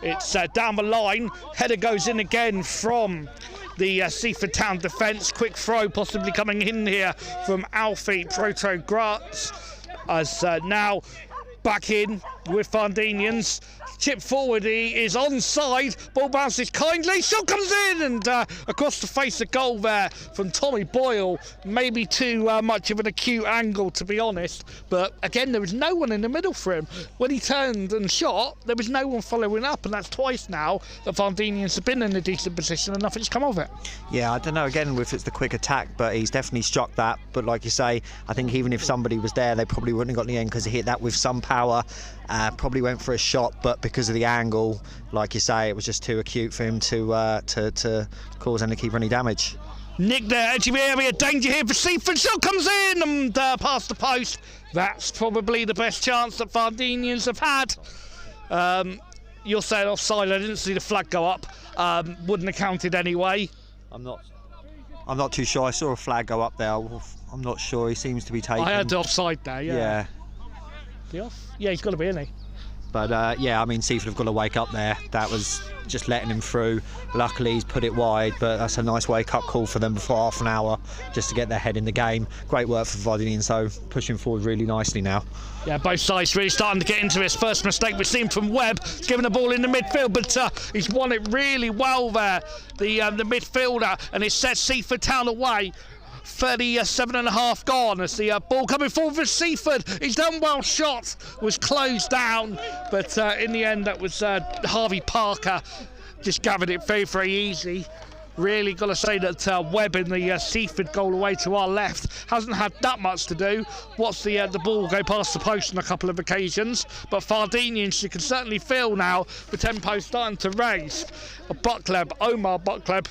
Speaker 1: It's down the line. Header goes in again from the Seaford Town defence. Quick throw possibly coming in here from Alfie Proto-Gratz. As now back in with Varndeanians. Chip forward, he is onside. Ball bounces kindly. Shot comes in and across the face of goal there from Tommy Boyle. Maybe too much of an acute angle, to be honest. But again, there was no one in the middle for him. When he turned and shot, there was no one following up, and that's twice now that Varndeanians have been in a decent position and nothing's come of it. Yeah,
Speaker 2: I don't know again if it's the quick attack, but he's definitely struck that. But like you say, I think even if somebody was there, they probably wouldn't have got in the end because he hit that with some power. Probably went for a shot, but because of the angle, like you say, it was just too acute for him to cause any keeper any damage.
Speaker 1: Nick there, edge of the area, danger here for Seaford. Shot comes in and past the post. That's probably the best chance that Varndeanians have had. You're saying offside. I didn't see the flag go up. Wouldn't have counted anyway.
Speaker 2: I'm not too sure. I saw a flag go up there. I'm not sure. He seems to be taken.
Speaker 1: I had offside there. Yeah. The off? Yeah, he's got to be, isn't he?
Speaker 2: But yeah, I mean, Seaford have got to wake up there. That was just letting him through. Luckily, he's put it wide, but that's a nice wake-up call for them before half an hour, just to get their head in the game. Great work for Varndeanians, so pushing forward really nicely now. Yeah, both sides really starting to get into his first mistake. We've seen from Webb. He's given the ball in the midfield, but he's won it really well there, the midfielder, and it sets Seaford Town away. 37.5 gone as the ball coming forward for Seaford. He's done well. Shot was closed down, but in the end that was Harvey Parker just gathered it very, very easy.
Speaker 1: Really got to say that Webb in the Seaford goal away to our left hasn't had that much to do. Watched the ball go past the post on a couple of occasions, but Varndeanians, you can certainly feel now the tempo starting to raise. Omar Buckleb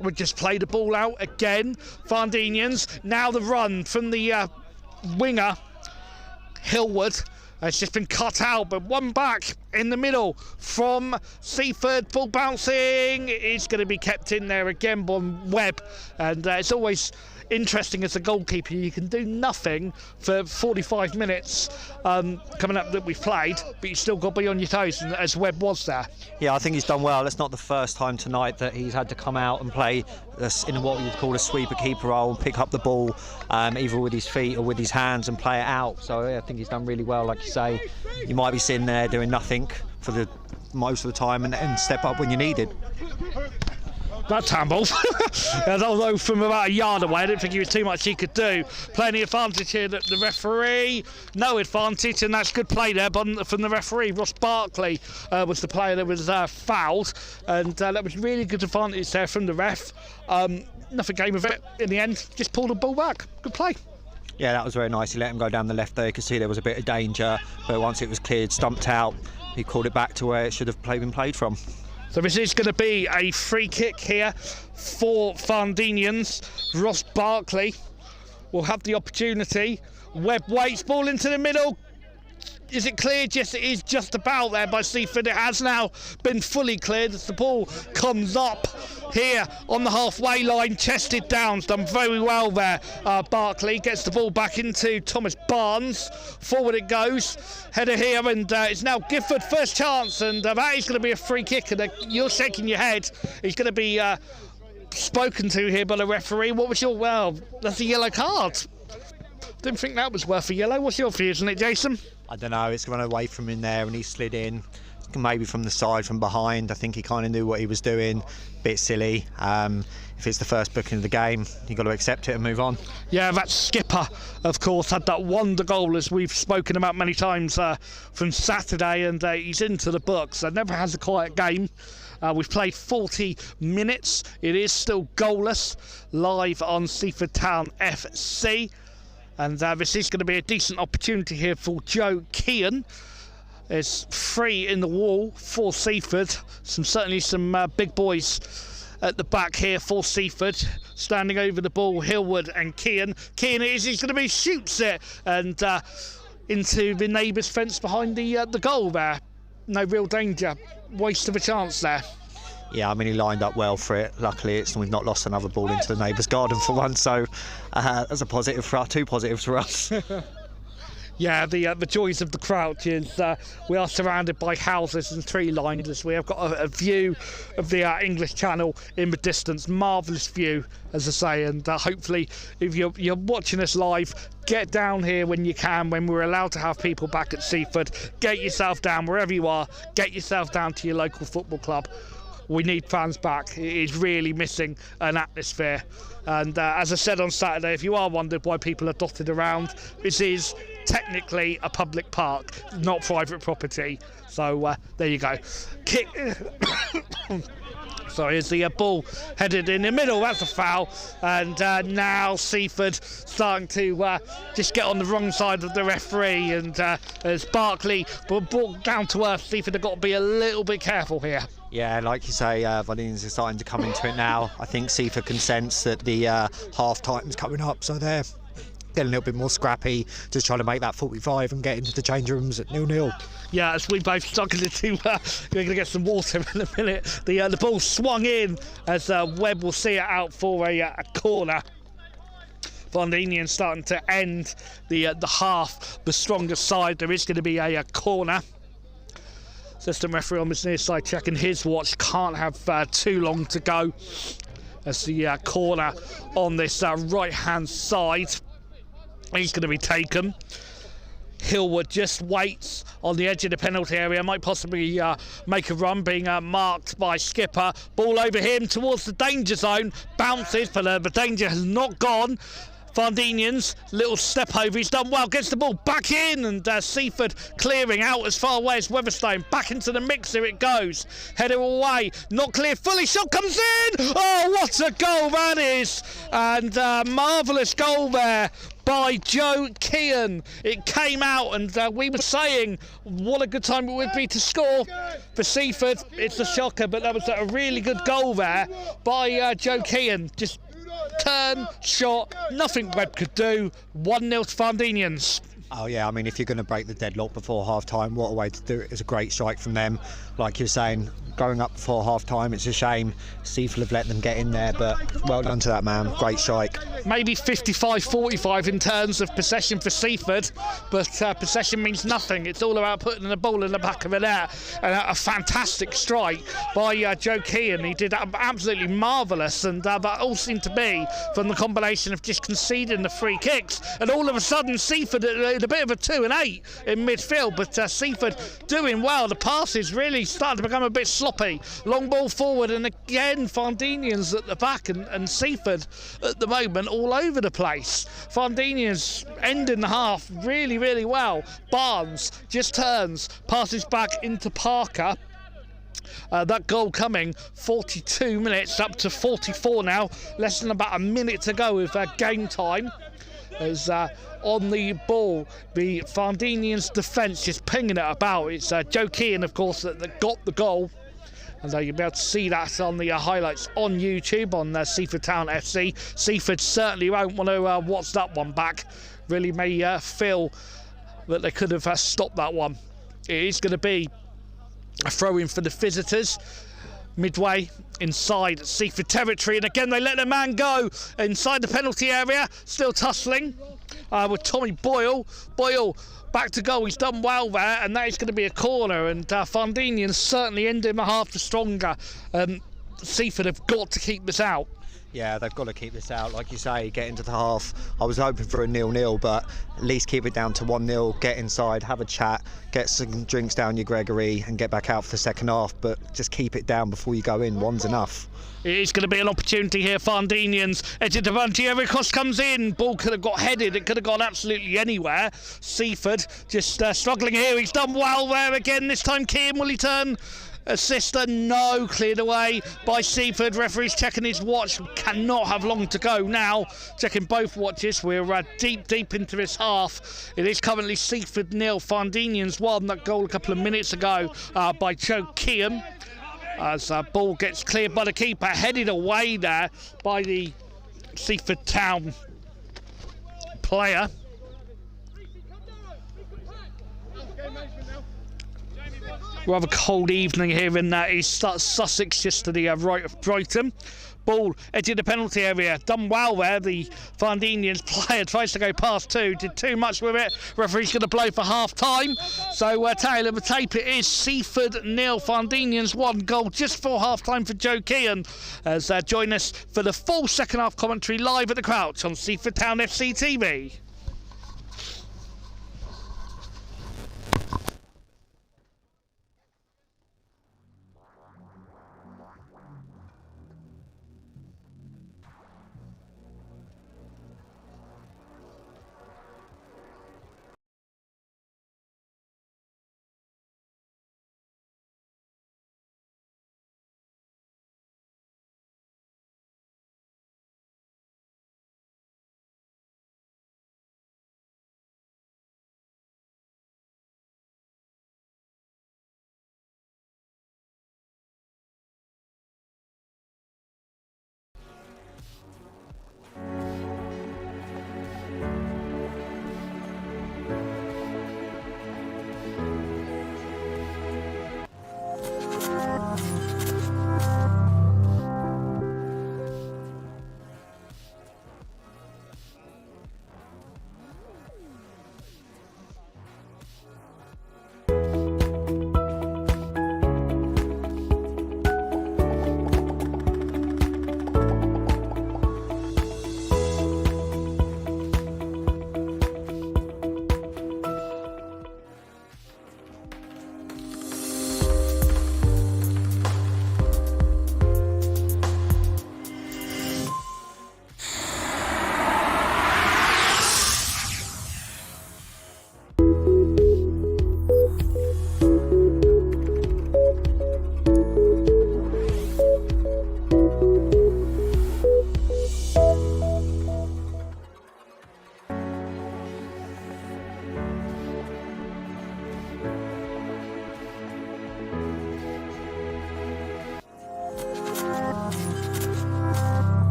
Speaker 1: would just play the ball out again. Varndeanians, now the run from the winger, Hillwood. It's just been cut out, but one back in the middle from Seaford. Ball bouncing. It's going to be kept in there again by Webb. And it's always interesting as a goalkeeper. You can do nothing for 45 minutes coming up that we've played, but you still got to be on your toes, and as Webb was there.
Speaker 2: Yeah, I think he's done well. It's not the first time tonight that he's had to come out and play in what you'd call a sweeper-keeper role and pick up the ball either with his feet or with his hands and play it out. So yeah, I think he's done really well. Like you say, you might be sitting there doing nothing for the most of the time and step up when you need it.
Speaker 1: That handball. Although from about a yard away, I didn't think there was too much he could do. Plenty of advantage here. The referee, no advantage, and that's good play there from the referee. Ross Barkley was the player that was fouled, and that was really good advantage there from the ref. Nothing came of it in the end. Just pulled the ball back. Good play.
Speaker 2: Yeah, that was very nice. He let him go down the left there. You could see there was a bit of danger, but once it was cleared, stumped out, he called it back to where it should have been played from.
Speaker 1: So this is going to be a free kick here for Varndeanians. Ross Barkley will have the opportunity. Webb waits, ball into the middle. Is it cleared? Yes, it is just about there by Seaford. It has now been fully cleared as the ball comes up here on the halfway line, chested down. Done very well there. Barkley gets the ball back into Thomas Barnes. Forward it goes. Header here, and it's now Gifford first chance, and that is going to be a free kick. And you're shaking your head. He's going to be spoken to here by the referee. What was your... Well, that's a yellow card. Didn't think that was worth a yellow. What's your views on it, Jason?
Speaker 2: I don't know, it's gone away from in there and he slid in, maybe from the side, from behind. I think he kind of knew what he was doing. Bit silly. If it's the first booking of the game, you've got to accept it and move on. Yeah,
Speaker 1: that skipper, of course, had that wonder goal, as we've spoken about many times from Saturday, and he's into the books. Never has a quiet game. We've played 40 minutes. It is still goalless, live on Seaford Town FC. And this is going to be a decent opportunity here for Joe Kean. There's 3 in the wall for Seaford. Certainly some big boys at the back here for Seaford. Standing over the ball, Hillwood and Kean. Kean he's going to be, shoots it, and into the neighbour's fence behind the goal there. No real danger. Waste of a chance there.
Speaker 2: Yeah, I mean, he lined up well for it. Luckily, we've not lost another ball into the neighbour's garden for once, so that's a positive for us, 2 positives for us.
Speaker 1: Yeah, the joys of the Crouch is we are surrounded by houses and tree lines. We have got a view of the English Channel in the distance. Marvellous view, as I say, and hopefully if you're watching us live, get down here when you can, when we're allowed to have people back at Seaford. Get yourself down wherever you are. Get yourself down to your local football club. We need fans back. It is really missing an atmosphere. And as I said on Saturday, if you are wondering why people are dotted around, this is technically a public park, not private property. So there you go. Kick. Sorry, as the ball headed in the middle, that's a foul. And now Seaford starting to just get on the wrong side of the referee. And as Barkley brought down to earth, Seaford have got to be a little bit careful here.
Speaker 2: Yeah, like you say, Varndeanians are starting to come into it now. I think Seaford can sense that the half-time's coming up, so they're getting a little bit more scrappy, just trying to make that 45 and get into the change rooms at 0-0.
Speaker 1: Yeah, as we both struggled to, we're going to get some water in a minute. The ball swung in as Webb will see it out for a corner. Varndeanians starting to end the half, the strongest side. There is going to be a corner. Assistant referee on this near side checking his watch. Can't have too long to go as the corner on this right-hand side. He's going to be taken. Hillwood just waits on the edge of the penalty area. Might possibly make a run, being marked by Skipper. Ball over him towards the danger zone. Bounces, but the danger has not gone. Varndeanians, little step over, he's done well, gets the ball back in, and Seaford clearing out as far away as Weatherstone. Back into the mix, here it goes. Header away, not clear fully, shot comes in! Oh, what a goal that is! And marvellous goal there by Joe Kean. It came out, and we were saying what a good time it would be to score for Seaford. It's a shocker, but that was a really good goal there by Joe Kean. Just turn, shot, nothing Webb could do. 1-0 to Varndeanians.
Speaker 2: Oh yeah, I mean, if you're going to break the deadlock before half-time, what a way to do it. It's a great strike from them. Like you're saying, going up before half-time, it's a shame Seaford have let them get in there, but well done to that man. Great strike.
Speaker 1: Maybe 55-45 in terms of possession for Seaford, but possession means nothing. It's all about putting the ball in the back of the net. And a fantastic strike by Joe Kean. He did absolutely marvellous, and that all seemed to be from the combination of just conceding the free kicks, and all of a sudden Seaford at a bit of a 2 and 8 in midfield, but Seaford doing well. The passes really started to become a bit sloppy. Long ball forward, and again Varndeanians at the back, and Seaford at the moment all over the place. Varndeanians ending the half really, really well. Barnes just turns, passes back into Parker. That goal coming 42 minutes up to 44 now, less than about a minute to go with game time. As on the ball, the Varndeanians defence just pinging it about. It's Joe Kean, of course, that got the goal. And you'll be able to see that on the highlights on YouTube on Seaford Town FC. Seaford certainly won't want to watch that one back. Really may feel that they could have stopped that one. It is going to be a throw-in for the visitors. Midway inside Seaford territory, and again they let the man go inside the penalty area. Still tussling with Tommy Boyle. Boyle back to goal, he's done well there, and that is going to be a corner, and Varndeanians certainly ending the half the stronger. Seaford have got to keep this out.
Speaker 2: Yeah, they've got to keep this out. Like you say, get into the half. I was hoping for a 0-0, but at least keep it down to 1-0, get inside, have a chat, get some drinks down your Gregory and get back out for the second half, but just keep it down before you go in. One's enough.
Speaker 1: It is going to be an opportunity here. Varndeanians, edge of the run, Thierry Cross comes in, ball could have got headed, it could have gone absolutely anywhere. Seaford just struggling here, he's done well there again, this time Kean, will he turn? Sister, no, cleared away by Seaford. Referee's checking his watch. We cannot have long to go now. Checking both watches. We're deep into this half. It is currently Seaford 0, Varndeanians 1. That goal a couple of minutes ago by Joe Kean. As ball gets cleared by the keeper, headed away there by the Seaford Town player. Rather cold evening here in East Sussex, just to the right of Brighton. Ball edge of the penalty area, done well there. The Varndeanians player tries to go past two, did too much with it. Referee's going to blow for half time. So tail of the tape, it is Seaford 0, Varndeanians 1. Goal just for half time for Joe Kean. As join us for the full second half commentary live at the Crouch on Seaford Town FC TV.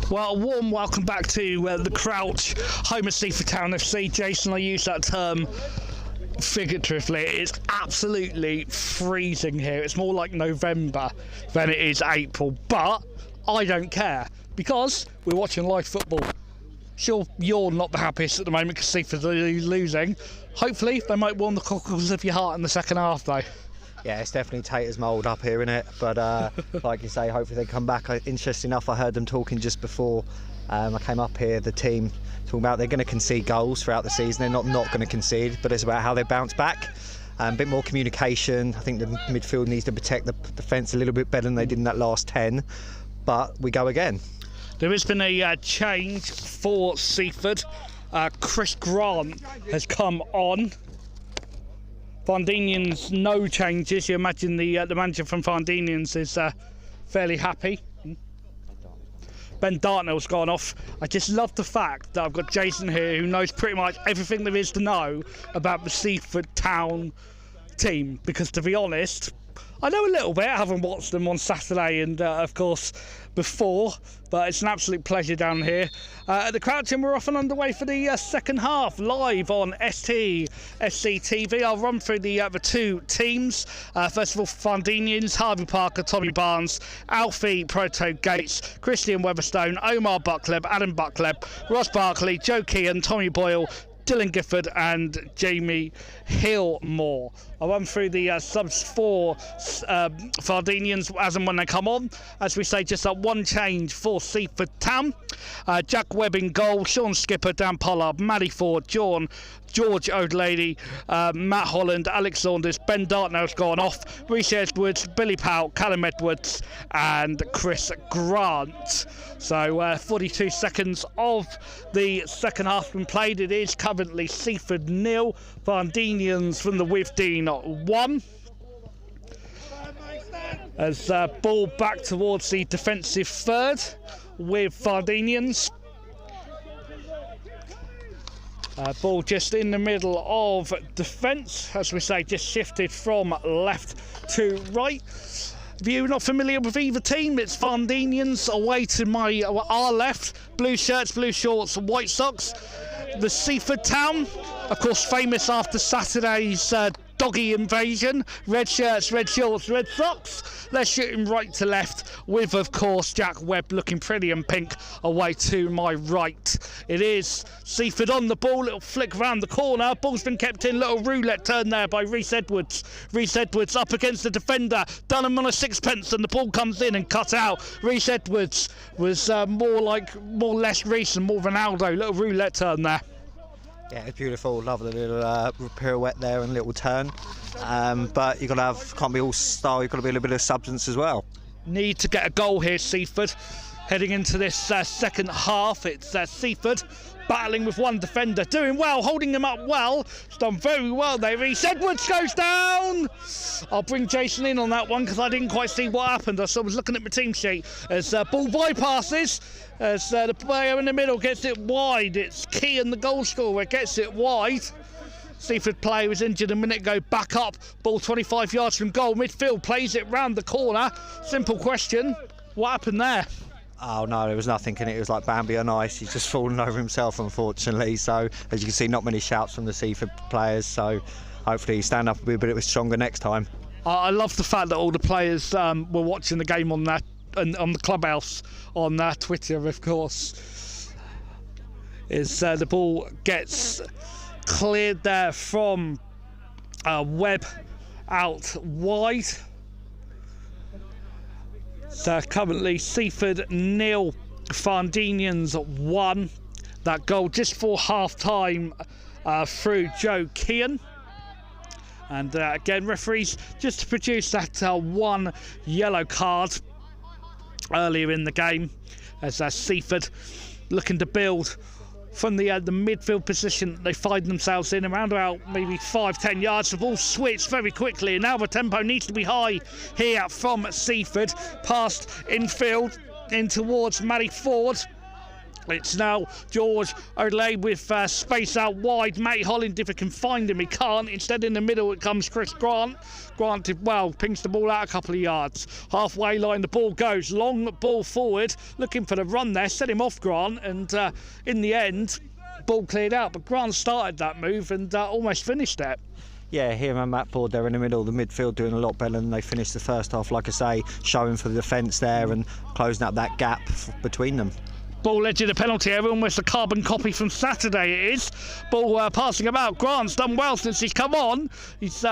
Speaker 1: Well, a warm welcome back to the Crouch, home of Seaford Town FC. Jason, I use that term figuratively. It's absolutely freezing here. It's more like November than it is April, but I don't care because we're watching live football. Sure, you're not the happiest at the moment because Seaford are losing. Hopefully, they might warm the cockles of your heart in the second half, though.
Speaker 2: Yeah, it's definitely Tater's mould up here, innit? But like you say, hopefully they come back. Interesting enough, I heard them talking just before I came up here, the team talking about they're going to concede goals throughout the season. They're not going to concede, but it's about how they bounce back. A bit more communication. I think the midfield needs to protect the defence a little bit better than they did in that last 10. But we go again.
Speaker 1: There has been a change for Seaford. Chris Grant has come on. Varndeanians, no changes. You imagine the manager from Varndeanians is fairly happy. Ben Dartnell's gone off. I just love the fact that I've got Jason here who knows pretty much everything there is to know about the Seaford Town team, because to be honest, I know a little bit. I haven't watched them on Saturday and of course before, but it's an absolute pleasure down here at the Crouch, and we're off and underway for the second half live on SCFL TV. I'll run through the two teams. First of all, Varndeanians, Harvey Parker, Tommy Barnes, Alfie Proto Gates, Christian Weatherstone, Omar Buckleb, Adam Buckleb, Ross Barkley, Joe Kean, Tommy Boyle, Dylan Gifford and Jamie Hillmore. I'll run through the subs for Varndeanians as and when they come on. As we say, just one change for Seaford Town. Jack Webb in goal, Sean Skipper, Dan Pollard, Maddie Ford, George O'Delady, Matt Holland, Alex Saunders, Ben Dartnell's gone off, Reece Edwards, Billy Powell, Callum Edwards and Chris Grant. So 42 seconds of the second half been played. It is currently Seaford 0, Varndeanians from the Withdean 1. As ball back towards the defensive third with Varndeanians. Ball just in the middle of defence, as we say, just shifted from left to right. If you're not familiar with either team, it's Varndeanians away to our left. Blue shirts, blue shorts, white socks. The Seaford Town, of course, famous after Saturday's doggy invasion. Red shirts, red shorts, red socks. They're shooting right to left with, of course, Jack Webb looking pretty and pink away to my right. It is Seaford on the ball. Little flick around the corner. Ball's been kept in. Little roulette turn there by Reece Edwards. Reece Edwards up against the defender. Done him on a sixpence and the ball comes in and cut out. Reece Edwards was more less Reece and more Ronaldo. Little roulette turn there.
Speaker 2: Yeah, it's beautiful. Love the little pirouette there and little turn. But you've got to can't be all style. You've got to be a little bit of substance as well.
Speaker 1: Need to get a goal here, Seaford. Heading into this second half, it's Seaford battling with one defender, doing well, holding him up well. It's done very well there. Reece Edwards goes down. I'll bring Jason in on that one because I didn't quite see what happened. I was looking at my team sheet as ball bypasses. As the player in the middle gets it wide. It's Kean, the goal scorer, gets it wide. Seaford player was injured a minute ago, back up. Ball 25 yards from goal, midfield, plays it round the corner. Simple question, what happened there?
Speaker 2: Oh no, there was nothing in it. It was like Bambi on ice. He's just fallen over himself, unfortunately. So as you can see, not many shouts from the Seaford players. So hopefully stand up a bit stronger next time. I
Speaker 1: love the fact that all the players were watching the game on that on the clubhouse on Twitter, of course. Is the ball gets cleared there from Webb out wide. So currently Seaford 0, Varndeanians 1. That goal just for half time through Joe Kean. And again, referees just to produce that one yellow card earlier in the game as Seaford looking to build from the midfield position they find themselves in, around about maybe 5-10 yards. The ball switched very quickly, and now the tempo needs to be high here from Seaford. Past infield in towards Maddie Ford. It's now George O'Leary with space out wide. Matty Holland, if he can find him, he can't. Instead, in the middle, it comes Chris Grant. Grant, pings the ball out a couple of yards. Halfway line, the ball goes. Long ball forward, looking for the run there. Set him off, Grant, and in the end, ball cleared out. But Grant started that move and almost finished it.
Speaker 2: Yeah, him and Matt Ford, they're in the middle of the midfield doing a lot better than they finished the first half. Like I say, showing for the defence there and closing up that gap between them.
Speaker 1: Ball edge of the penalty area, almost a carbon copy from Saturday it is. Ball passing about. Grant's done well since he's come on. He's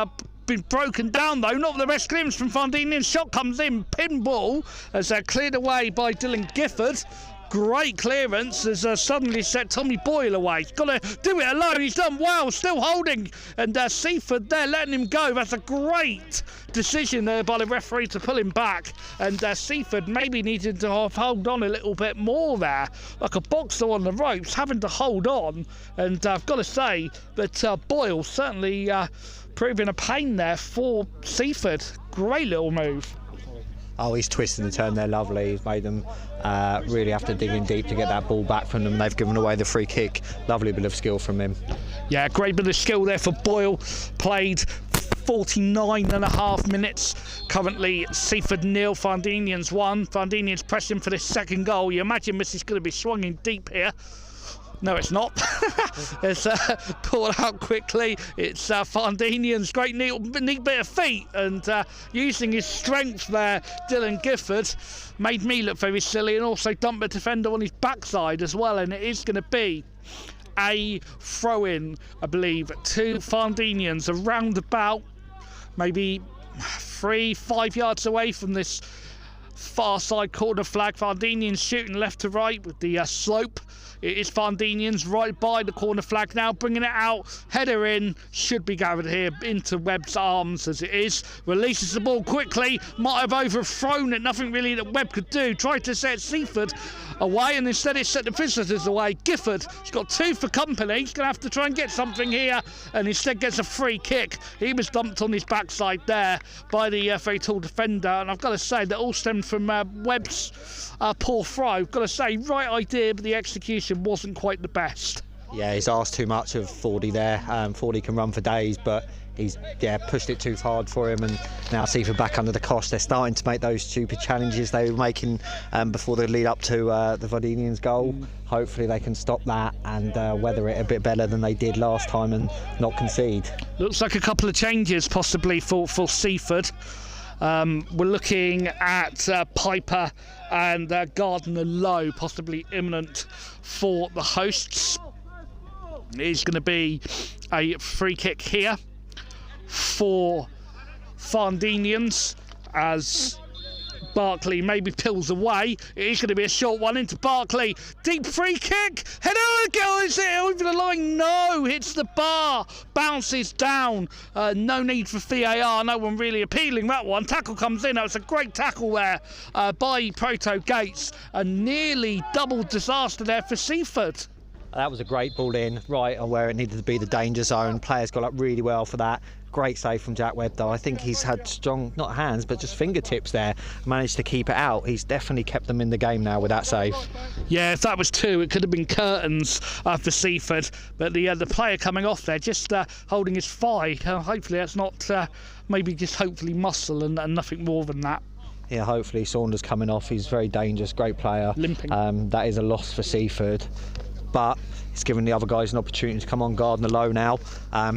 Speaker 1: been broken down though, not the best glimpse from Varndeanians. Shot comes in, pinball as cleared away by Dylan Gifford. Great clearance as suddenly set Tommy Boyle away. He's got to do it alone. He's done well, still holding. And Seaford there letting him go. That's a great decision there by the referee to pull him back. And Seaford maybe needed to hold on a little bit more there. Like a boxer on the ropes, having to hold on. And I've got to say that Boyle certainly proving a pain there for Seaford. Great little move.
Speaker 2: Oh, he's twisted and turned there lovely. He's made them really have to dig in deep to get that ball back from them. They've given away the free kick. Lovely bit of skill from him.
Speaker 1: Yeah, great bit of skill there for Boyle. Played 49.5 minutes. Currently, Seaford 0, Varndeanians 1. Varndeanians pressing for this second goal. You imagine this is going to be swung in deep here. No, it's not. It's pulled out quickly. It's Varndeanians. Great neat bit of feet and using his strength there. Dylan Gifford made me look very silly and also dumped the defender on his backside as well. And it is going to be a throw-in, I believe, to Varndeanians around about maybe 3-5 yards away from this far side corner flag. Varndeanians shooting left to right with the slope. It is Varndeanians right by the corner flag now, bringing it out. Header in, should be gathered here into Webb's arms as it is. Releases the ball quickly, might have overthrown it, nothing really that Webb could do. Tried to set Seaford away and instead it set the visitors away. Gifford, he's got 2 for company. He's going to have to try and get something here and instead gets a free kick. He was dumped on his backside there by the very tall defender, and I've got to say that all stemmed from Webb's poor throw. I've got to say, right idea, but the execution wasn't quite the best.
Speaker 2: Yeah, he's asked too much of Fordy there. Fordy can run for days, but he's pushed it too hard for him, and now Seaford back under the cosh. They're starting to make those stupid challenges they were making before the lead up to the Varndeanians goal. Hopefully they can stop that and weather it a bit better than they did last time and not concede.
Speaker 1: Looks like a couple of changes possibly for Seaford. We're looking at Piper and Gardner Lowe possibly imminent for the hosts. It's going to be a free kick here for Varndeanians as Barkley maybe pills away. It is going to be a short one into Barkley. Deep free kick. Header goes it over the line. No, hits the bar. Bounces down. No need for VAR. No one really appealing that one. Tackle comes in. That was a great tackle there by Proto Gates. A nearly double disaster there for Seaford.
Speaker 2: That was a great ball in, right on where it needed to be, the danger zone. Players got up really well for that. Great save from Jack Webb though. I think he's had strong, not hands, but just fingertips there. Managed to keep it out. He's definitely kept them in the game now with that save.
Speaker 1: Yeah, if that was 2, it could have been curtains for Seaford. But the player coming off there, just holding his thigh. Hopefully that's not, maybe just hopefully muscle and nothing more than that.
Speaker 2: Yeah, hopefully Saunders coming off. He's very dangerous, great player.
Speaker 1: Limping.
Speaker 2: That is a loss for Seaford. But it's given the other guys an opportunity to come on. Gardner Lowe now.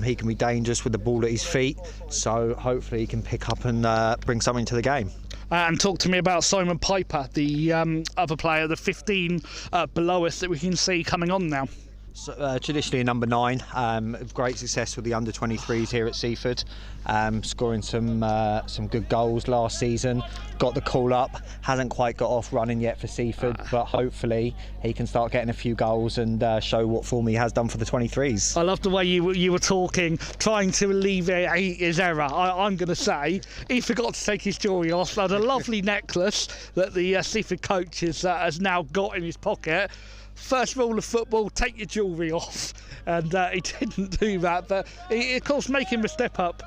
Speaker 2: He can be dangerous with the ball at his feet, so hopefully he can pick up and bring something to the game.
Speaker 1: And talk to me about Simon Piper, the other player, the 15 below us that we can see coming on now.
Speaker 2: So, traditionally a number 9, great success with the under-23s here at Seaford, scoring some good goals last season. Got the call up, hasn't quite got off running yet for Seaford, but hopefully he can start getting a few goals and show what form he has done for the 23s.
Speaker 1: I love the way you were talking, trying to alleviate his error. I'm going to say he forgot to take his jewellery off. Had a lovely necklace that the Seaford coach has now got in his pocket. First rule of football, take your jewellery off, and he didn't do that, but he, of course making the step up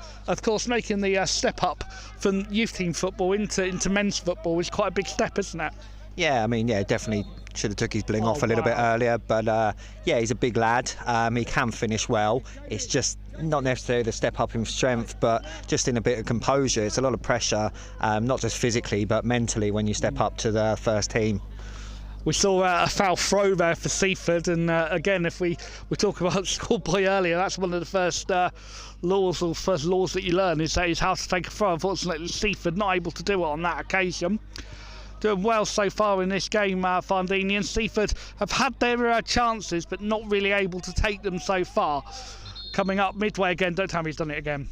Speaker 1: from youth team football into men's football is quite a big step, isn't it?
Speaker 2: Yeah, I mean, yeah, definitely should have took his bling off a little bit earlier, but yeah, he's a big lad. He can finish well. It's just not necessarily the step up in strength, but just in a bit of composure. It's a lot of pressure, not just physically, but mentally when you step up to the first team.
Speaker 1: We saw a foul throw there for Seaford, and again, if we talk about schoolboy earlier, that's one of the first laws that you learn is how to take a throw. Unfortunately, Seaford not able to do it on that occasion. Doing well so far in this game, Varndeanians. Seaford have had their chances, but not really able to take them so far. Coming up midway again, don't tell me he's done it again.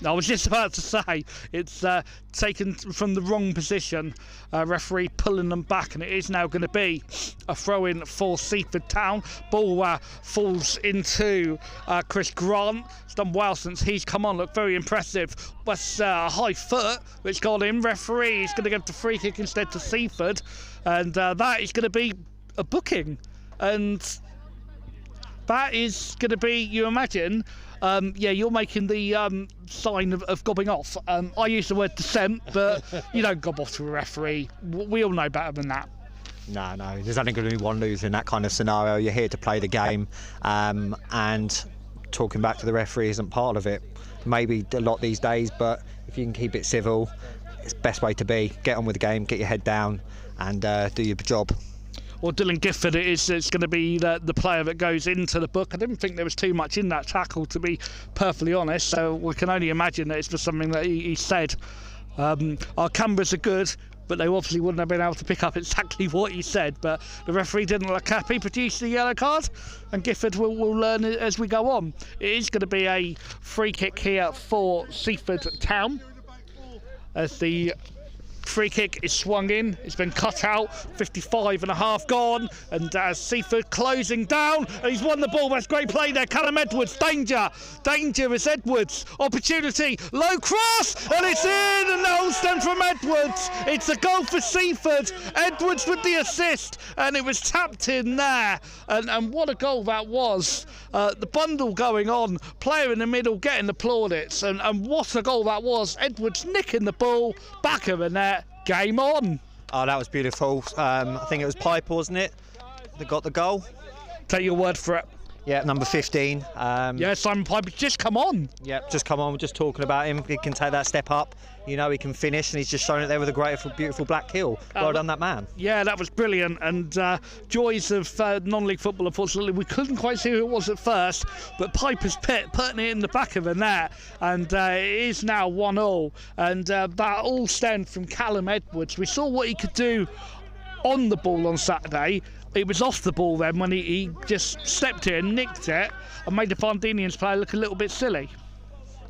Speaker 1: I was just about to say, it's taken from the wrong position, referee pulling them back, and it is now going to be a throw-in for Seaford Town. Ball falls into Chris Grant. He's done well since he's come on, looked very impressive. That's a high foot, which got him. Referee is going to give the free kick instead to Seaford, and that is going to be a booking. And that is going to be, you imagine, yeah, you're making the sign of gobbing off. I use the word dissent, but you don't gob off to a referee. We all know better than that.
Speaker 2: No, there's only going to be one loser in that kind of scenario. You're here to play the game, and talking back to the referee isn't part of it. Maybe a lot these days, but if you can keep it civil, it's the best way to be. Get on with the game, get your head down, and do your job.
Speaker 1: Well, Dylan Gifford, it's going to be the player that goes into the book. I didn't think there was too much in that tackle, to be perfectly honest, so we can only imagine that it's for something that he said. Our cameras are good, but they obviously wouldn't have been able to pick up exactly what he said, but the referee didn't look happy, produced the yellow card, and Gifford will learn as we go on. It is going to be a free kick here for Seaford Town, as the free kick is swung in. It's been cut out. 55.5 gone, and Seaford closing down, and he's won the ball. That's great play there. Callum Edwards, danger is Edwards. Opportunity, low cross, and it's in, and the stem from Edwards. It's a goal for Seaford. Edwards with the assist, and it was tapped in there, and what a goal that was. The bundle going on, player in the middle getting the plaudits, and what a goal that was. Edwards nicking the ball, back of the net. Game on.
Speaker 2: Oh, that was beautiful. I think it was Piper, wasn't it, that got the goal?
Speaker 1: Take your word for it.
Speaker 2: Yeah, number 15.
Speaker 1: Yeah, Simon Piper, just come on.
Speaker 2: Yeah, just come on. We're just talking about him. He can take that step up. You know, he can finish, and he's just shown it there with a great, beautiful black heel. Well done, that man. Yeah,
Speaker 1: that was brilliant. And joys of non-league football, unfortunately, we couldn't quite see who it was at first, but Piper's putting it in the back of the net, and it is now 1-1. And that all stemmed from Callum Edwards. We saw what he could do on the ball on Saturday. It was off the ball then when he just stepped in, nicked it, and made the Varndeanians player look a little bit silly.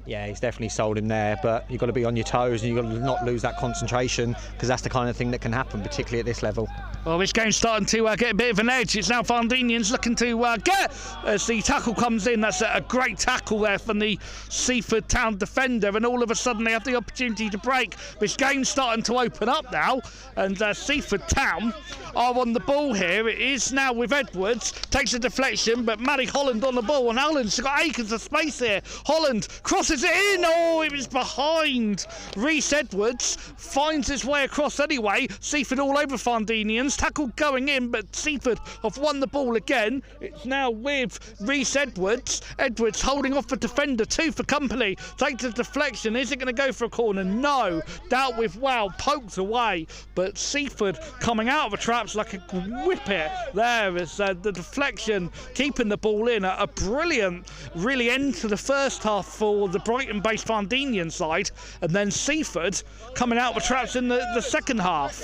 Speaker 2: Yeah, he's definitely sold him there, but you've got to be on your toes and you've got to not lose that concentration, because that's the kind of thing that can happen, particularly at this level.
Speaker 1: Well, this game's starting to get a bit of an edge. It's now Varndeanians looking to get as the tackle comes in. That's a great tackle there from the Seaford Town defender, and all of a sudden they have the opportunity to break. This game's starting to open up now, and Seaford Town are on the ball here. It is now with Edwards, takes a deflection, but Matty Holland on the ball, and Holland's got acres of space here. Holland crosses it in. Oh, it was behind. Reece Edwards finds his way across anyway. Seaford all over Varndeanians. Tackle going in, but Seaford have won the ball again. It's now with Reece Edwards. Edwards holding off the defender, 2 for company. Takes a deflection. Is it going to go for a corner? No. Dealt with well, poked away. But Seaford coming out of the traps like a whippet there as the deflection, keeping the ball in. A brilliant, really end to the first half for the Brighton-based Varndeanian side, and then Seaford coming out of the traps in the second half.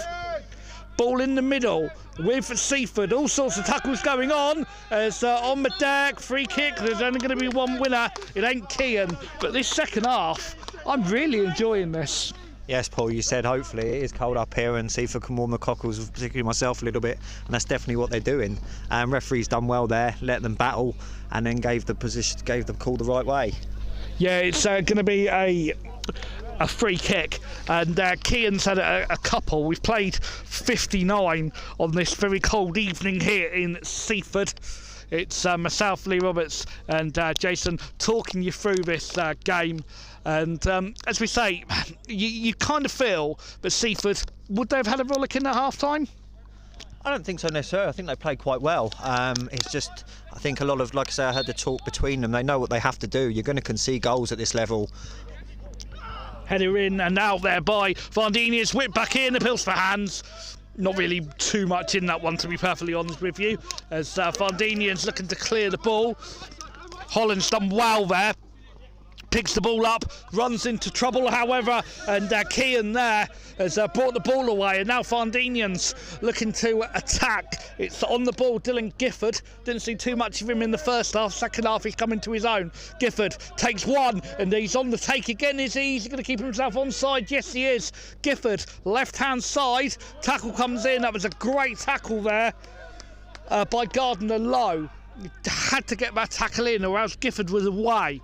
Speaker 1: Ball in the middle with Seaford. All sorts of tackles going on. As on the deck, free kick. There's only going to be one winner. It ain't Kean. But this second half, I'm really enjoying this.
Speaker 2: Yes, Paul, you said hopefully it is cold up here and Seaford can warm the cockles, particularly myself, a little bit, and that's definitely what they're doing. Referee's done well there, let them battle, and then gave the call the right way.
Speaker 1: Yeah, it's going to be a free kick, and Kean's had a couple. We've played 59 on this very cold evening here in Seaford. It's myself, Lee Roberts, and Jason talking you through this game. And as we say, you kind of feel that Seaford, would they have had a rollick in at half time?
Speaker 2: I don't think so necessarily. I think they played quite well. It's just, I think a lot of, like I say, I heard the talk between them. They know what they have to do. You're going to concede goals at this level.
Speaker 1: Header in and out there by Varndeanians. Whipped back in, appeals for hands. Not really too much in that one, to be perfectly honest with you, as Varndeanians looking to clear the ball. Holland's done well there. Picks the ball up, runs into trouble, however, and Kean there has brought the ball away, and now Varndeanians looking to attack. It's on the ball, Dylan Gifford. Didn't see too much of him in the first half. Second half, he's coming to his own. Gifford takes one, and he's on the take again. Is he? He's going to keep himself onside? Yes, he is. Gifford, left-hand side. Tackle comes in. That was a great tackle there by Gardner Lowe. He had to get that tackle in, or else Gifford was away.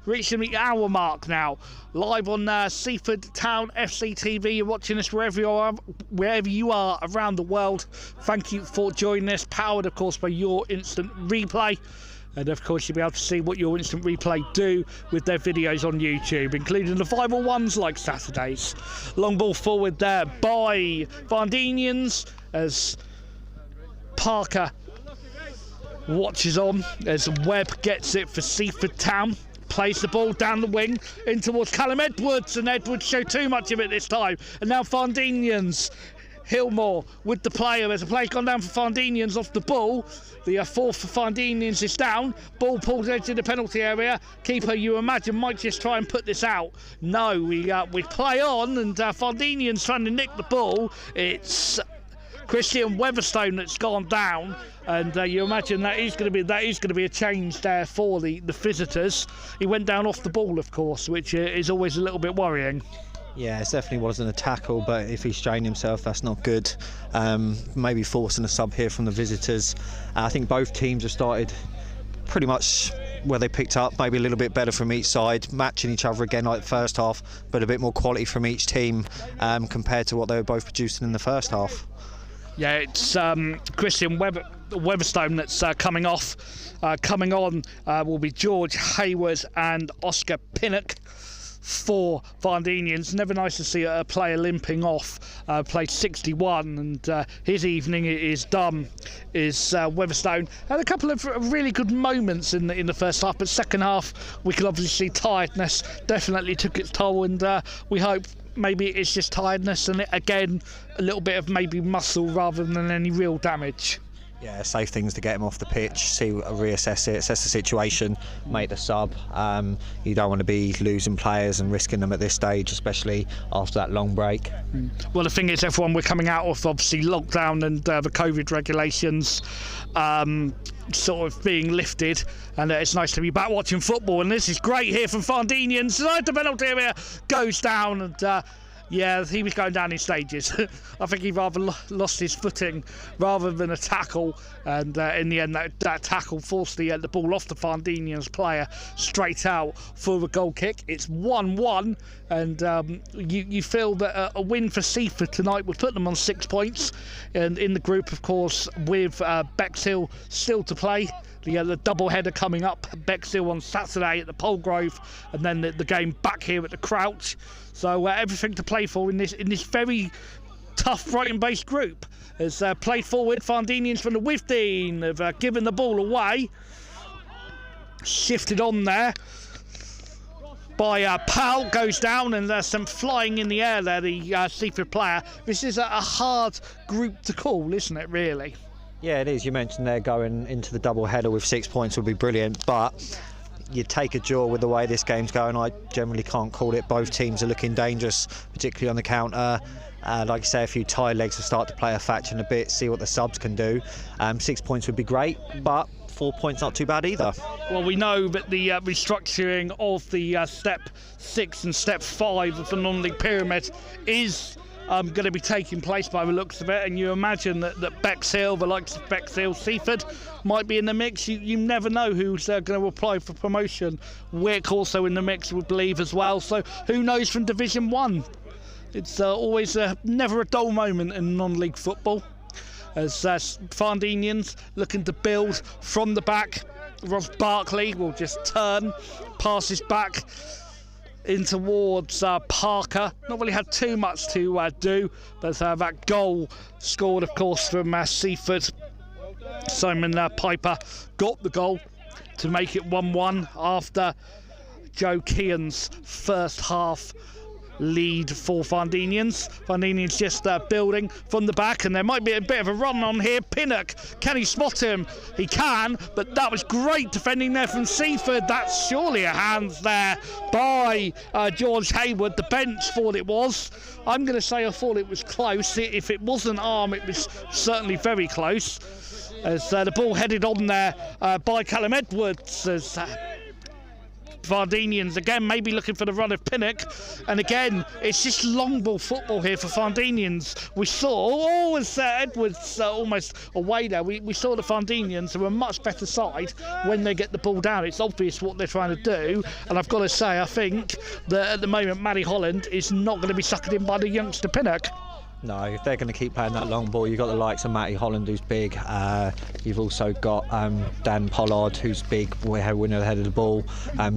Speaker 1: Reaching the hour mark now, live on Seaford Town FC TV. You're watching us wherever you are around the world. Thank you for joining us, powered of course by your instant replay, and of course you'll be able to see what your instant replay do with their videos on YouTube, including the viral ones like Saturdays. Long ball forward there by Varndeanians as Parker watches on as Webb gets it for Seaford Town. Plays the ball down the wing in towards Callum Edwards, and Edwards showed too much of it this time. And now Varndeanians, Hillmore with the player. There's a play gone down for Varndeanians off the ball. The fourth for Varndeanians is down. Ball pulled into the penalty area. Keeper, you imagine, might just try and put this out. No, we play on, and Varndeanians trying to nick the ball. It's Christian Weatherstone that's gone down, and you imagine that is going to be a change there for the visitors. He went down off the ball, of course, which is always a little bit worrying.
Speaker 2: Yeah, it definitely wasn't a tackle, but if he strained himself, that's not good. Maybe forcing a sub here from the visitors. I think both teams have started pretty much where they picked up, maybe a little bit better from each side, matching each other again like the first half, but a bit more quality from each team compared to what they were both producing in the first half.
Speaker 1: Yeah, it's Christian Weatherstone that's coming off. Coming on will be George Hayward and Oscar Pinnock for Varndeanians. Never nice to see a player limping off. Played 61, and his evening is done. Is Weatherstone had a couple of really good moments in the first half, but second half we could obviously see tiredness definitely took its toll, and we hope maybe it's just tiredness and again a little bit of maybe muscle rather than any real damage.
Speaker 2: Yeah, safe things to get him off the pitch, reassess it, assess the situation, make the sub. You don't want to be losing players and risking them at this stage, especially after that long break.
Speaker 1: Well, the thing is, everyone, we're coming out of obviously lockdown and the COVID regulations sort of being lifted, and it's nice to be back watching football, and this is great here from Varndeanians. The penalty area goes down, and yeah, he was going down in stages. I think he rather lost his footing rather than a tackle, and in the end that tackle forced the ball off the Varndeanians player straight out for a goal kick. It's 1-1, and you feel that a win for Seaford tonight would put them on 6 points, and in the group, of course, with Bexhill still to play. The double header coming up, Bexhill on Saturday at the Polgrove, and then the game back here at the Crouch. So everything to play for in this very tough Brighton-based group. As played forward, Varndeanians from the Withdean have given the ball away. Shifted on there by Powell, goes down, and there's some flying in the air there, the Seaford player. This is a hard group to call, isn't it, really?
Speaker 2: Yeah, it is. You mentioned they're going into the double header with 6 points would be brilliant, but you take a draw with the way this game's going. I generally can't call it. Both teams are looking dangerous, particularly on the counter. Like you say, a few tired legs will start to play a factor in a bit, see what the subs can do. 6 points would be great, but 4 points not too bad either.
Speaker 1: Well, we know that the restructuring of the step 6 and step 5 of the non-league pyramid is going to be taking place by the looks of it, and you imagine that Bexhill, the likes of Bexhill, Seaford might be in the mix. You never know who's going to apply for promotion. Wick also in the mix, we believe, as well. So who knows from Division 1? It's always never a dull moment in non-league football. As Varndeanians looking to build from the back. Ross Barkley will just turn, passes back. in towards Parker. Not really had too much to do, but that goal scored, of course, from Seaford. Simon Piper got the goal to make it 1-1 after Joe Kean's first half lead for Varndeanians. Varndeanians just building from the back, and there might be a bit of a run on here. Pinnock, can he spot him? He can, but that was great defending there from Seaford. That's surely a hand there by George Hayward. The bench thought it was. I'm going to say I thought it was close. If it wasn't arm, it was certainly very close. As the ball headed on there by Callum Edwards, as Varndeanians again maybe looking for the run of Pinnock, and again it's just long ball football here for Varndeanians. We saw as Edwards almost away there, we saw the Varndeanians are a much better side when they get the ball down. It's obvious what they're trying to do, and I've got to say I think that at the moment Matty Holland is not going to be suckered in by the youngster Pinnock.
Speaker 2: No, if they're going to keep playing that long ball, you've got the likes of Matty Holland, who's big. You've also got Dan Pollard, who's big, winner ahead of the ball.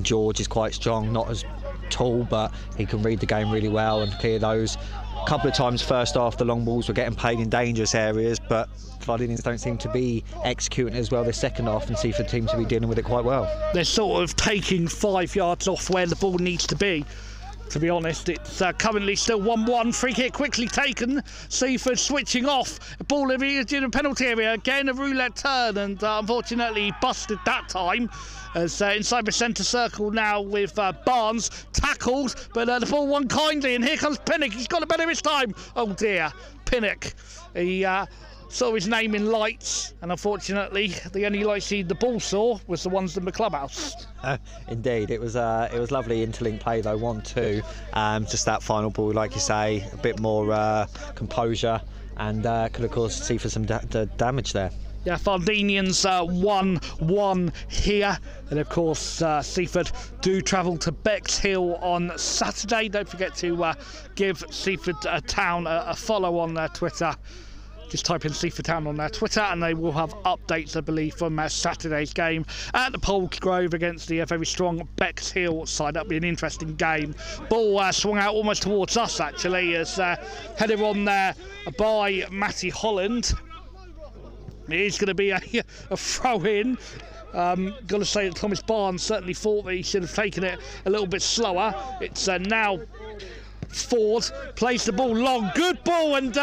Speaker 2: George is quite strong, not as tall, but he can read the game really well and clear those. A couple of times first half, the long balls were getting played in dangerous areas, but Varndeanians don't seem to be executing as well this second half, and Seaford seem to be dealing with it quite well. They're
Speaker 1: sort of taking 5 yards off where the ball needs to be. To be honest, it's currently still 1-1. Free kick quickly taken. Seaford switching off. Ball in the penalty area. Again, a roulette turn, and unfortunately busted that time. As inside the centre circle now with Barnes tackled, but the ball won kindly, and here comes Pinnock. He's got a better this time. Oh dear, Pinnock. He saw his name in lights, and unfortunately the only lights the ball saw was the ones in the clubhouse.
Speaker 2: Indeed, it was lovely interlink play though, 1-2. Just that final ball, like you say, a bit more composure, and could have caused Seaford some damage there.
Speaker 1: Yeah, Varndeanians 1-1 here, and of course Seaford do travel to Bexhill on Saturday. Don't forget to give Seaford Town a follow on Twitter. Just type in Seaford Town on their Twitter, and they will have updates, I believe, from Saturday's game at the Polk Grove against the very strong Bexhill side. That'll be an interesting game. Ball swung out almost towards us, actually, as header on there by Matty Holland. It is going to be a throw-in. Got to say that Thomas Barnes certainly thought that he should have taken it a little bit slower. It's now Ford plays the ball long, good ball, and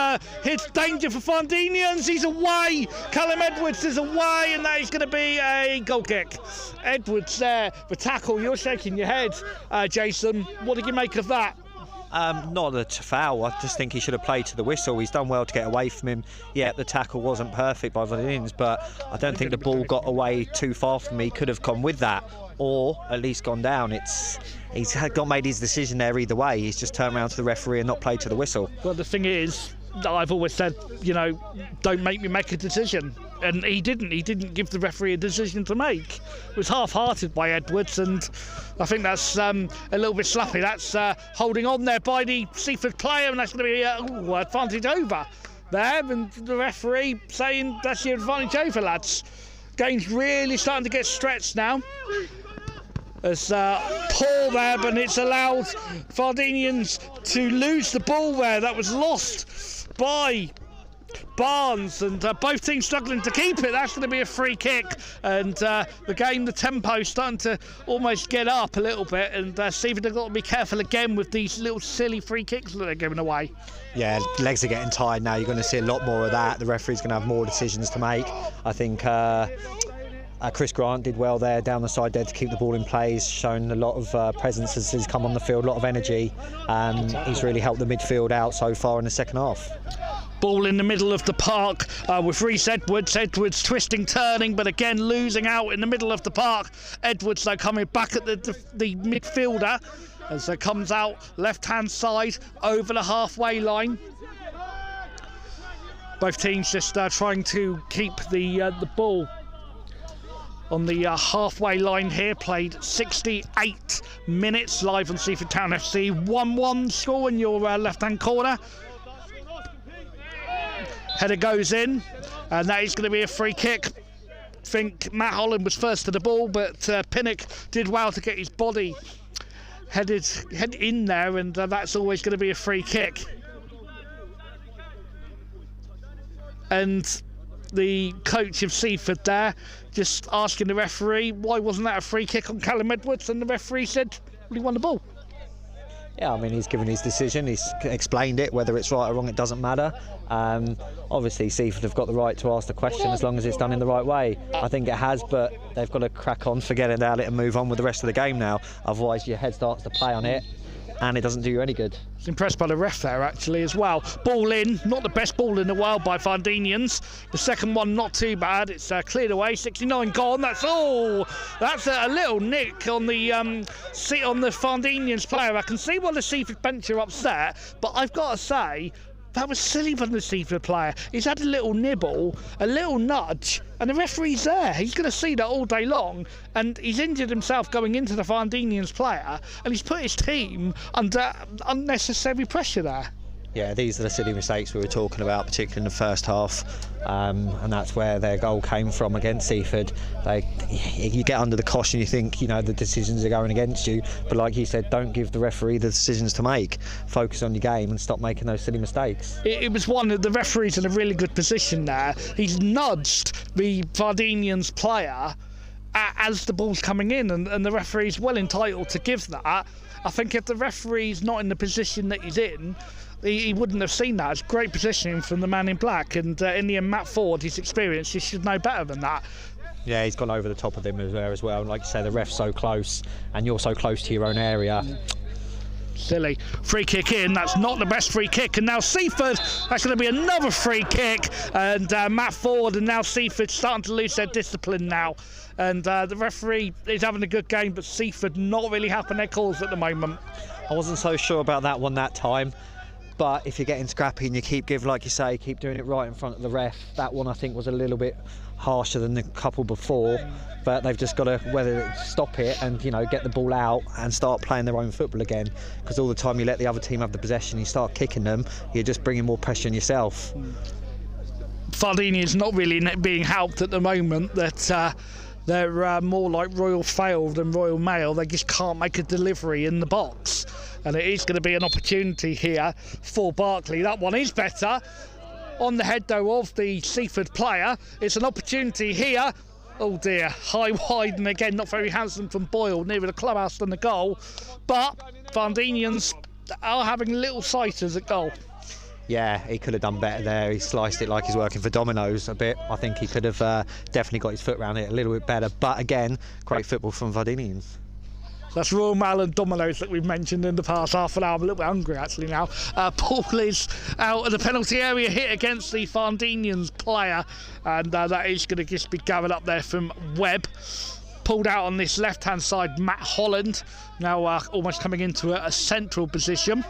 Speaker 1: hits danger for Varndeanians. He's away. Callum Edwards is away, and that is going to be a goal kick. Edwards there, the tackle. You're shaking your head, Jason. What did you make of that?
Speaker 2: Not a foul. I just think he should have played to the whistle. He's done well to get away from him. Yeah, the tackle wasn't perfect by Varndeanians, but I don't think the ball got away too far from me. Could have gone with that, or at least gone down. He's made his decision there either way. He's just turned around to the referee and not played to the whistle.
Speaker 1: Well, the thing is, I've always said, don't make me make a decision. And he didn't give the referee a decision to make. It was half-hearted by Edwards, and I think that's a little bit sloppy. That's holding on there by the Seaford player, and that's going to be advantage over there. And the referee saying that's your advantage over, lads. Game's really starting to get stretched now. As Paul there, but it's allowed Varndeanians to lose the ball there. That was lost by Barnes, and both teams struggling to keep it. That's going to be a free kick, and the tempo starting to almost get up a little bit, and Seaford have got to be careful again with these little silly free kicks that they're giving away.
Speaker 2: Yeah, legs are getting tired now. You're going to see a lot more of that. The referee's going to have more decisions to make. I think Chris Grant did well there down the side there to keep the ball in play. He's shown a lot of presence as he's come on the field, a lot of energy. He's really helped the midfield out so far in the second half.
Speaker 1: Ball in the middle of the park with Reece Edwards. Edwards twisting, turning, but again losing out in the middle of the park. Edwards though coming back at the midfielder as it comes out left-hand side over the halfway line. Both teams just trying to keep the ball on the halfway line here. Played 68 minutes live on Seaford Town FC. 1-1 score in your left-hand corner. Header goes in, and that is going to be a free kick. I think Matt Holland was first to the ball, but Pinnock did well to get his body head in there, and that's always going to be a free kick. And the coach of Seaford there just asking the referee why wasn't that a free kick on Callum Edwards, and the referee said, well, he won the ball.
Speaker 2: Yeah, I mean, he's given his decision, he's explained it, whether it's right or wrong, it doesn't matter. Obviously, Seaford have got the right to ask the question as long as it's done in the right way. I think it has, but they've got to crack on, forget about it and move on with the rest of the game now. Otherwise, your head starts to play on it and it doesn't do you any good.
Speaker 1: I was impressed by the ref there, actually, as well. Ball in, not the best ball in the world by Varndeanians. The second one, not too bad. It's cleared away, 69 gone. That's all. That's a little nick on the Varndeanians player. I can see why the Seaford bench are upset, but I've got to say, that was silly from the Seaford player. He's had a little nibble, a little nudge, and the referee's there. He's going to see that all day long, and he's injured himself going into the Varndeanians player, and he's put his team under unnecessary pressure there.
Speaker 2: Yeah, these are the silly mistakes we were talking about, particularly in the first half, and that's where their goal came from against Seaford. You get under the cosh and you think, the decisions are going against you, but like you said, don't give the referee the decisions to make. Focus on your game and stop making those silly mistakes.
Speaker 1: It was one of the referees in a really good position there. He's nudged the Varndeanians player as the ball's coming in, and the referee's well entitled to give that. I think if the referee's not in the position that he's in, he wouldn't have seen that. It's great positioning from the man in black, and in the end, Matt Ford, his experience, he should know better than that.
Speaker 2: Yeah, he's gone over the top of him as well. And like you say, the ref's so close, and you're so close to your own area.
Speaker 1: Silly. Free kick in, that's not the best free kick, and now Seaford, that's going to be another free kick, and Matt Ford, and now Seaford starting to lose their discipline now, and the referee is having a good game, but Seaford not really having their calls at the moment.
Speaker 2: I wasn't so sure about that one that time, but if you're getting scrappy and you keep like you say, keep doing it right in front of the ref, that one I think was a little bit harsher than the couple before, but they've just got to stop it and get the ball out and start playing their own football again, because all the time you let the other team have the possession, you start kicking them, you're just bringing more pressure on yourself.
Speaker 1: Varndeanians not really being helped at the moment, that they're more like Royal Fail than Royal Mail. They just can't make a delivery in the box, and it is going to be an opportunity here for Barkley. That one is better. On the head, though, of the Seaford player. It's an opportunity here. Oh dear, high wide, and again, not very handsome from Boyle, nearer the clubhouse than the goal. But Varndeanians are having little sighters at goal.
Speaker 2: Yeah, he could have done better there. He sliced it like he's working for Domino's a bit. I think he could have definitely got his foot around it a little bit better. But again, great football from Varndeanians.
Speaker 1: That's Royal Mail and Domino's that we've mentioned in the past half an hour. I'm a little bit hungry actually now. Paul is out of the penalty area, hit against the Varndeanians player, and that is going to just be gathered up there from Webb. Pulled out on this left-hand side, Matt Holland, now almost coming into a central position.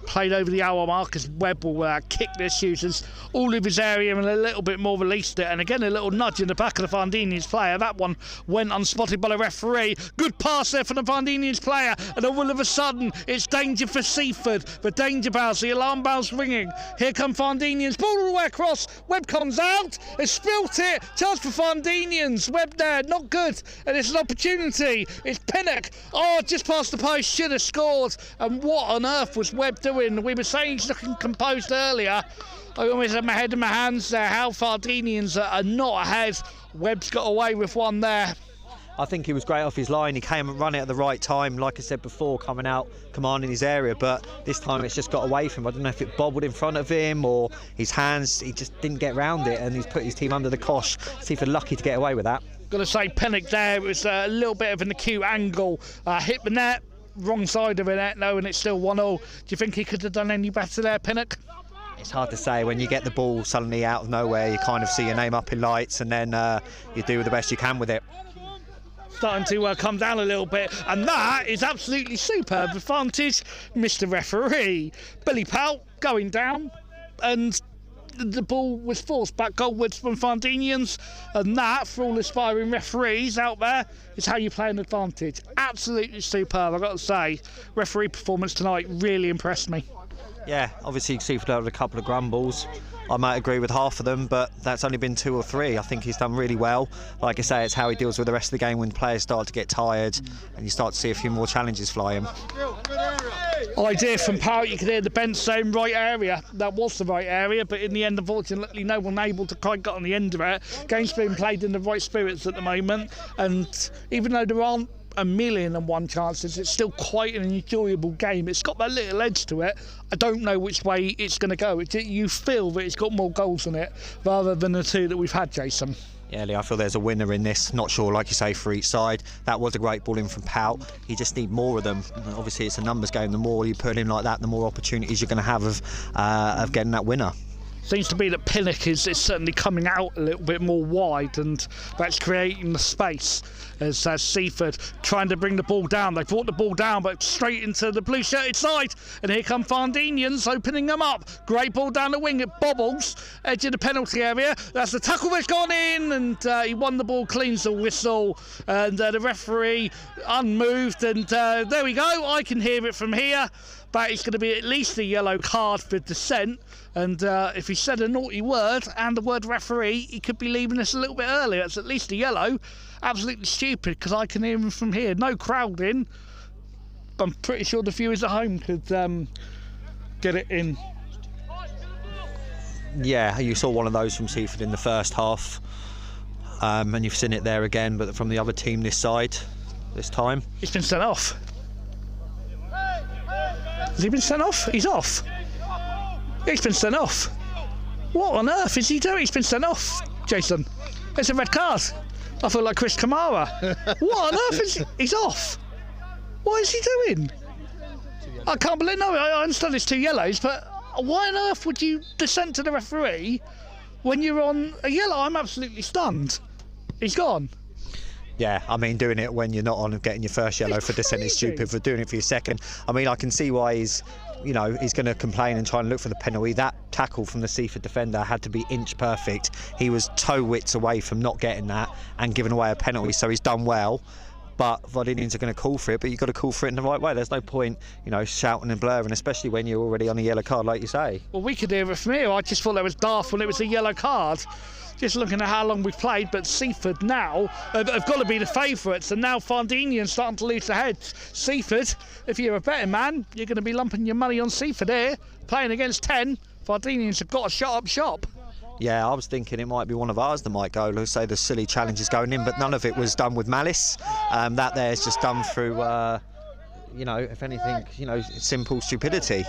Speaker 1: Played over the hour mark as Webb will kick this, uses all of his area and a little bit more released it, and again a little nudge in the back of the Varndeanians player. That one went unspotted by the referee. Good pass there from the Varndeanians player, and all of a sudden it's danger for Seaford. The danger bells, the alarm bells ringing. Here come Varndeanians, ball all the way across. Webb comes out, has spilt it. Chance for Varndeanians. Webb there, not good, and it's an opportunity. It's Pinnock. Oh, just past the post, should have scored. And what on earth was Webb doing? We were saying he's looking composed earlier. I almost had my head in my hands there. How Varndeanians are not ahead. Webb's got away with one there.
Speaker 2: I think he was great off his line. He came and run it at the right time, like I said before, coming out, commanding his area, but this time it's just got away from him. I don't know if it bobbled in front of him or his hands, he just didn't get round it, and he's put his team under the cosh. Seaford lucky to get away with that.
Speaker 1: Got to say, Pinnock there, it was a little bit of an acute angle. Hit the net, wrong side of the net, no, and it's still 1-0. Do you think he could have done any better there, Pinnock?
Speaker 2: It's hard to say. When you get the ball suddenly out of nowhere, you kind of see your name up in lights, and then you do the best you can with it.
Speaker 1: Starting to come down a little bit, and that is absolutely superb advantage, Mr. Referee. Billy Powell going down, and the ball was forced back goalwards from Varndeanians, and that, for all aspiring referees out there, is how you play an advantage. Absolutely superb, I've got to say. Referee performance tonight really impressed me.
Speaker 2: Yeah, obviously Seaford had a couple of grumbles. I might agree with half of them, but that's only been 2 or 3. I think he's done really well. Like I say, it's how he deals with the rest of the game when players start to get tired and you start to see a few more challenges flying.
Speaker 1: Idea from Parrott, you could hear the bench saying right area. That was the right area, but in the end, unfortunately, no one able to quite get on the end of it. Game's being played in the right spirits at the moment, and even though there aren't 1,000,001 chances, it's still quite an enjoyable game. It's got that little edge to it. I don't know which way it's going to go. You feel that it's got more goals in it rather than the 2 that we've had, Jason.
Speaker 2: Yeah, Lee, I feel there's a winner in this. Not sure, like you say, for each side. That was a great ball in from Pout. You just need more of them. Obviously, it's a numbers game. The more you put in like that, the more opportunities you're going to have of getting that winner.
Speaker 1: Seems to be that Pinnock is certainly coming out a little bit more wide, and that's creating the space as Seaford trying to bring the ball down. They brought the ball down, but straight into the blue-shirted side, and here come Varndeanians opening them up. Great ball down the wing, it bobbles, edge of the penalty area. That's the tackle that's gone in, and he won the ball, cleans the whistle, and the referee unmoved, and there we go. I can hear it from here. But it's going to be at least a yellow card for dissent, and if he said a naughty word and the word referee, he could be leaving us a little bit earlier. It's at least a yellow. Absolutely stupid, because I can hear him from here. No crowd in. I'm pretty sure the viewers at home could get it in.
Speaker 2: Yeah, you saw one of those from Seaford in the first half, and you've seen it there again, but from the other team this side, this time.
Speaker 1: He's been sent off. Has he been sent off? He's off. He's been sent off. What on earth is he doing? He's been sent off, Jason. It's a red card. I feel like Chris Kamara. What on earth is he? He's off. What is he doing? I can't believe. No, I understand it's 2 yellows, but why on earth would you dissent to the referee when you're on a yellow? I'm absolutely stunned. He's gone.
Speaker 2: Yeah, I mean, doing it when you're not on and getting your first yellow for dissent is stupid. For doing it for your second, I mean, I can see why he's going to complain and try and look for the penalty. That tackle from the Seaford defender had to be inch perfect. He was toe widths away from not getting that and giving away a penalty, so he's done well. But Varndeanians are going to call for it, but you've got to call for it in the right way. There's no point, shouting and blurring, especially when you're already on a yellow card, like you say.
Speaker 1: Well, we could hear it from here. I just thought that was daft when it was a yellow card. Just looking at how long we've played, but Seaford now have got to be the favourites, and now Varndeanians starting to lose their heads. Seaford, if you're a betting man, you're going to be lumping your money on Seaford here, playing against 10. Varndeanians have got to shut up shop.
Speaker 2: Yeah, I was thinking it might be one of ours that might go. Let's say the silly challenges going in, but none of it was done with malice. That there is just done through, if anything, simple stupidity.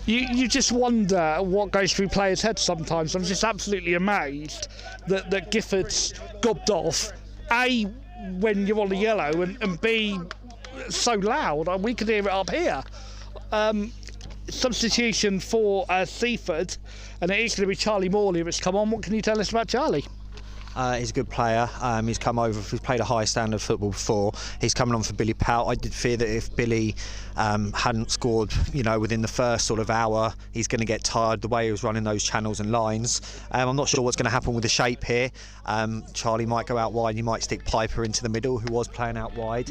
Speaker 1: You just wonder what goes through players' heads sometimes. I'm just absolutely amazed that Gifford's gobbed off, A, when you're on the yellow, and B, so loud. We could hear it up here. Substitution for Seaford, and it is going to be Charlie Morley that's come on. What can you tell us about Charlie?
Speaker 2: He's a good player. He's come over. He's played a high standard of football before. He's coming on for Billy Pout. I did fear that if Billy hadn't scored, within the first sort of hour, he's going to get tired the way he was running those channels and lines. I'm not sure what's going to happen with the shape here. Charlie might go out wide. He might stick Piper into the middle, who was playing out wide.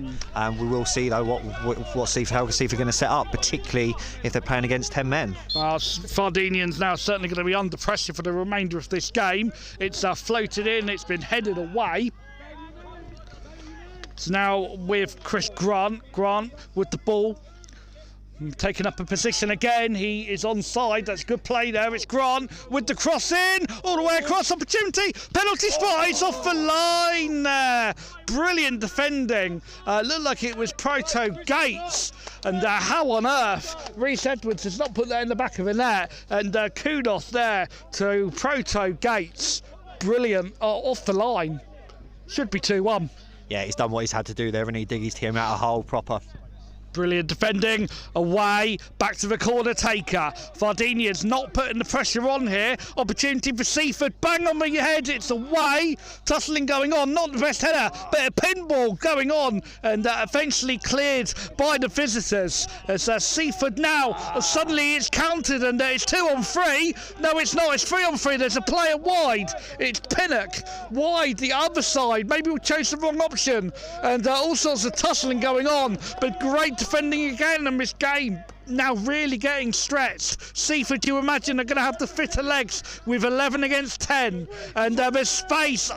Speaker 2: We will see though what Seaford are going to set up, particularly if they're playing against 10 men.
Speaker 1: Varndeanians now certainly going to be under pressure for the remainder of this game. It's floated in. It's been headed away. It's now with Chris Grant. Grant with the ball. Taking up a position again. He is onside. That's good play there. It's Grant with the cross in. All the way across. Opportunity. Penalty spot. It's off the line there. Brilliant defending. Looked like it was Proto Gates. And how on earth Rhys Edwards has not put that in the back of the net. And kudos there to Proto Gates. Brilliant. Off the line. Should be 2-1.
Speaker 2: Yeah, he's done what he's had to do there, and he dig his team out a hole proper.
Speaker 1: Brilliant defending, away, back to the corner taker. Varndeanians not putting the pressure on here. Opportunity for Seaford, bang on the head, it's away. Tussling going on, not the best header, but a pinball going on, and eventually cleared by the visitors. As Seaford now, suddenly it's counted, and it's 2 on 3. No, it's not, it's 3 on 3. There's a player wide. It's Pinnock, wide, the other side. Maybe we chose the wrong option, and all sorts of tussling going on, but great defending again, and this game now really getting stretched. Seaford, you imagine, they're going to have the fitter legs with 11 against 10. And there's space.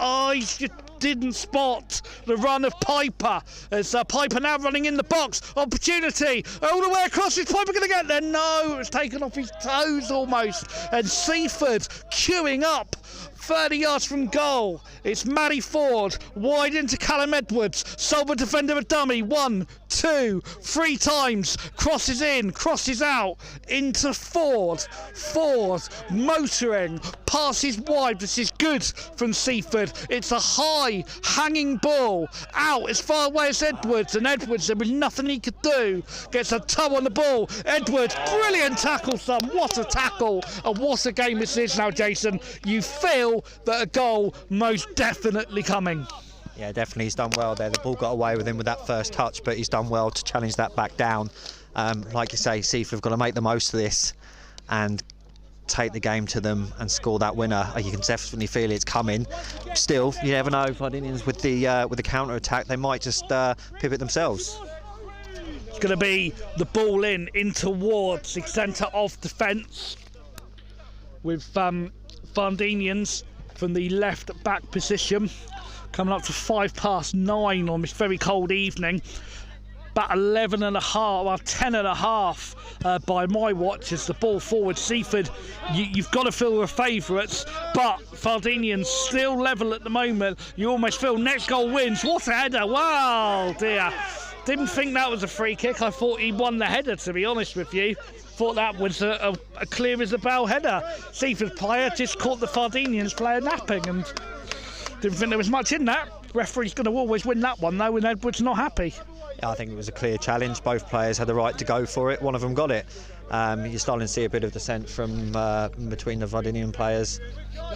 Speaker 1: He didn't spot the run of Piper. As Piper now running in the box. Opportunity all the way across. Is Piper going to get there? No, it was taken off his toes almost. And Seaford queuing up 30 yards from goal. It's Matty Ford wide into Callum Edwards. Sober defender a dummy. 1, 2, 3 times. Crosses in, crosses out into Ford. Ford motoring, passes wide. This is good from Seaford. It's a high hanging ball out as far away as Edwards, and Edwards, there was nothing he could do. Gets a toe on the ball. Edwards, brilliant tackle, son. What a tackle, and what a game this is now, Jason. You feel that a goal most definitely coming.
Speaker 2: Yeah, definitely, he's done well there. The ball got away with him with that first touch, but he's done well to challenge that back down. Like you say, Seaford have got to make the most of this and take the game to them and score that winner. You can definitely feel it's coming. Still, you never know. Varndeanians with the counter attack, they might just pivot themselves.
Speaker 1: It's going to be the ball in towards the centre of defence with Varndeanians from the left back position, coming up to 9:05 on this very cold evening. About 11 and a half, or 10 and a half by my watch as the ball forward. Seaford, you've got to feel the favourites, but Varndeanians still level at the moment. You almost feel next goal wins. What a header! Wow, dear. Didn't think that was a free kick. I thought he won the header, to be honest with you. Thought that was a clear as a bell header. Seaford player just caught the Varndeanians player napping and didn't think there was much in that. Referee's going to always win that one though, and Edwards not happy.
Speaker 2: Yeah, I think it was a clear challenge. Both players had the right to go for it. One of them got it. You're starting to see a bit of dissent from between the Varndeanian players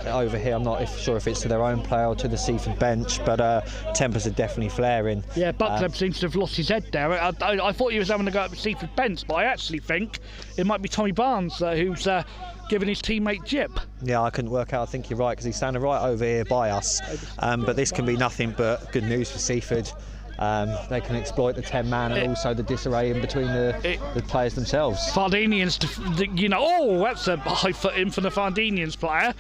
Speaker 2: over here. I'm not sure if it's to their own player or to the Seaford bench, but tempers are definitely flaring.
Speaker 1: Yeah, Buckleb seems to have lost his head there. I thought he was having to go up the Seaford bench, but I actually think it might be Tommy Barnes who's giving his teammate jip.
Speaker 2: Yeah, I couldn't work out. I think you're right, because he's standing right over here by us. But this can be nothing but good news for Seaford. They can exploit the 10-man and also the disarray in between the players themselves.
Speaker 1: Varndeanians, that's a high foot in for the Varndeanians player.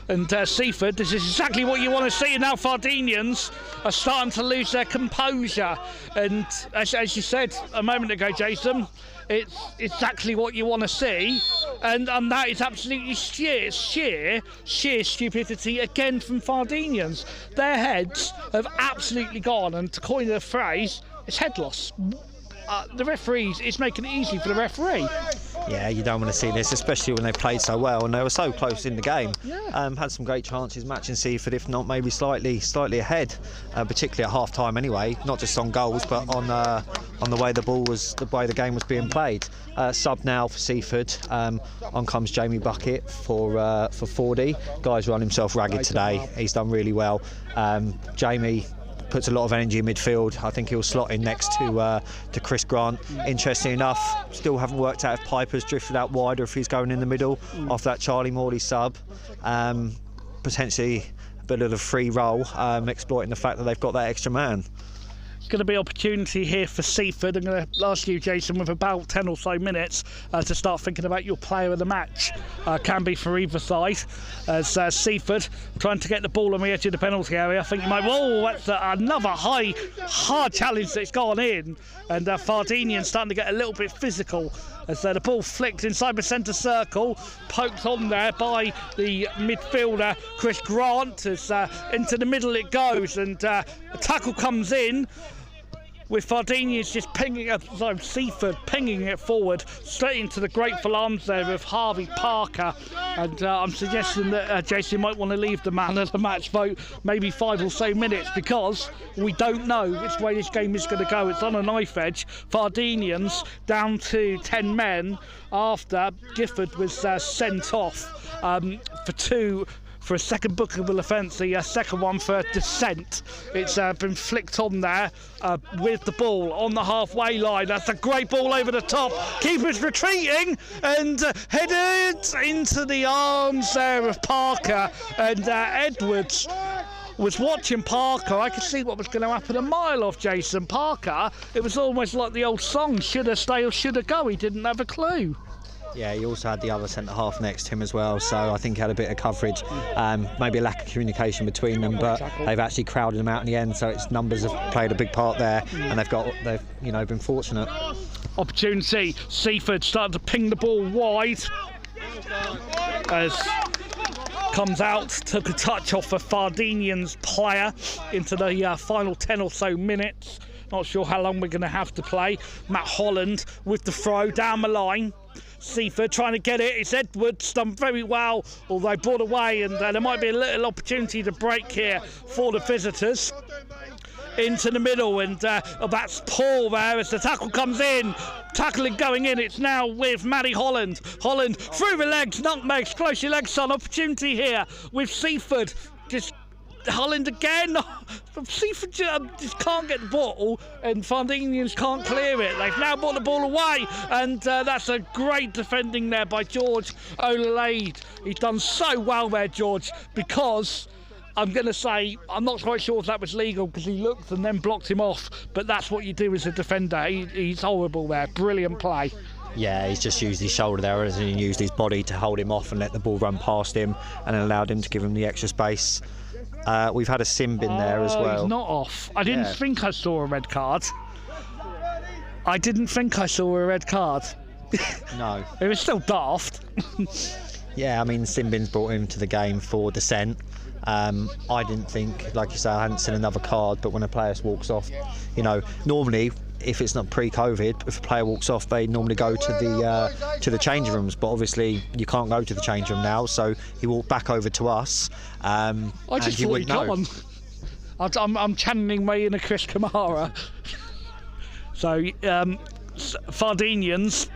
Speaker 1: And Seaford, this is exactly what you want to see. And now Varndeanians are starting to lose their composure. And as you said a moment ago, Jason, it's exactly what you want to see. And that is absolutely sheer stupidity again from Varndeanians. Their heads have absolutely gone, and to coin the phrase, it's head loss. The referees, it's making it easy for the referee.
Speaker 2: Yeah, you don't want to see this, especially when they played so well and they were so close in the game.
Speaker 1: Yeah.
Speaker 2: Had some great chances matching Seaford, if not maybe slightly ahead, particularly at half time anyway. Not just on goals, but on the way the game was being played. Sub now for Seaford. On comes Jamie Bucket for Fordy. Guy's run himself ragged today. He's done really well. Jamie puts a lot of energy in midfield. I think he'll slot in next to Chris Grant. Interesting enough, still haven't worked out if Piper's drifted out wide or if he's going in the middle off that Charlie Morley sub. Potentially a bit of a free roll, exploiting the fact that they've got that extra man.
Speaker 1: Going to be opportunity here for Seaford. I'm going to ask you, Jason, with about 10 or so minutes to start thinking about your player of the match. Can be for either side, as Seaford trying to get the ball on the edge of the penalty area. I think you might. Whoa, that's another hard challenge that's gone in, and Varndeanians starting to get a little bit physical as the ball flicked inside the centre circle, poked on there by the midfielder Chris Grant. As into the middle it goes, and a tackle comes in, with Varndeanians just Seaford pinging it forward straight into the grateful arms there of Harvey Parker. And I'm suggesting that Jason might want to leave the man of the match vote maybe 5 or so minutes, because we don't know which way this game is going to go. It's on a knife edge. Varndeanians down to 10 men after Gifford was sent off for a second bookable offence, the second one for dissent. It's been flicked on there with the ball on the halfway line. That's a great ball over the top. Keeper's retreating and headed into the arms there of Parker, and Edwards. was watching Parker, I could see what was going to happen a mile off Jason Parker. It was almost like the old song, shoulda stay or shoulda go. He didn't have a clue.
Speaker 2: Yeah, he also had the other centre-half next to him as well, so I think he had a bit of coverage. Maybe a lack of communication between them, but they've actually crowded him out in the end, so its numbers have played a big part there, and they've been fortunate.
Speaker 1: Opportunity, Seaford starting to ping the ball wide as comes out, took a touch off a Varndeanians player into the final 10 or so minutes. Not sure how long we're going to have to play. Matt Holland with the throw down the line. Seaford trying to get it. It's Edwards done very well, although brought away, and there might be a little opportunity to break here for the visitors. Into the middle, and that's Paul there as the tackle comes in. Tackling going in, it's now with Matty Holland. Holland through the legs, nutmegs, close your legs, son. Opportunity here with Seaford. Just Holland again. Seaford just can't get the ball, and Varndeanians can't clear it. They've now brought the ball away, and that's a great defending there by George Olade. He's done so well there, George, because I'm going to say, I'm not quite sure if that was legal because he looked and then blocked him off, but that's what you do as a defender. He's horrible there. Brilliant play.
Speaker 2: Yeah, he's just used his shoulder there and he used his body to hold him off and let the ball run past him, and allowed him to give him the extra space. We've had a sim bin there as well.
Speaker 1: He's not off. I didn't think I saw a red card. I didn't think I saw a red card.
Speaker 2: No.
Speaker 1: It was still daft.
Speaker 2: Yeah, I mean, sim bin's brought him to the game for dissent. I didn't think, like you say, I hadn't seen another card, but when a player walks off, normally, if it's not pre-COVID, if a player walks off, they normally go to the changing rooms, but obviously you can't go to the changing room now, so he walked back over to us.
Speaker 1: I just thought he'd gone. I'm channeling my inner Chris Kamara. So Varndeanians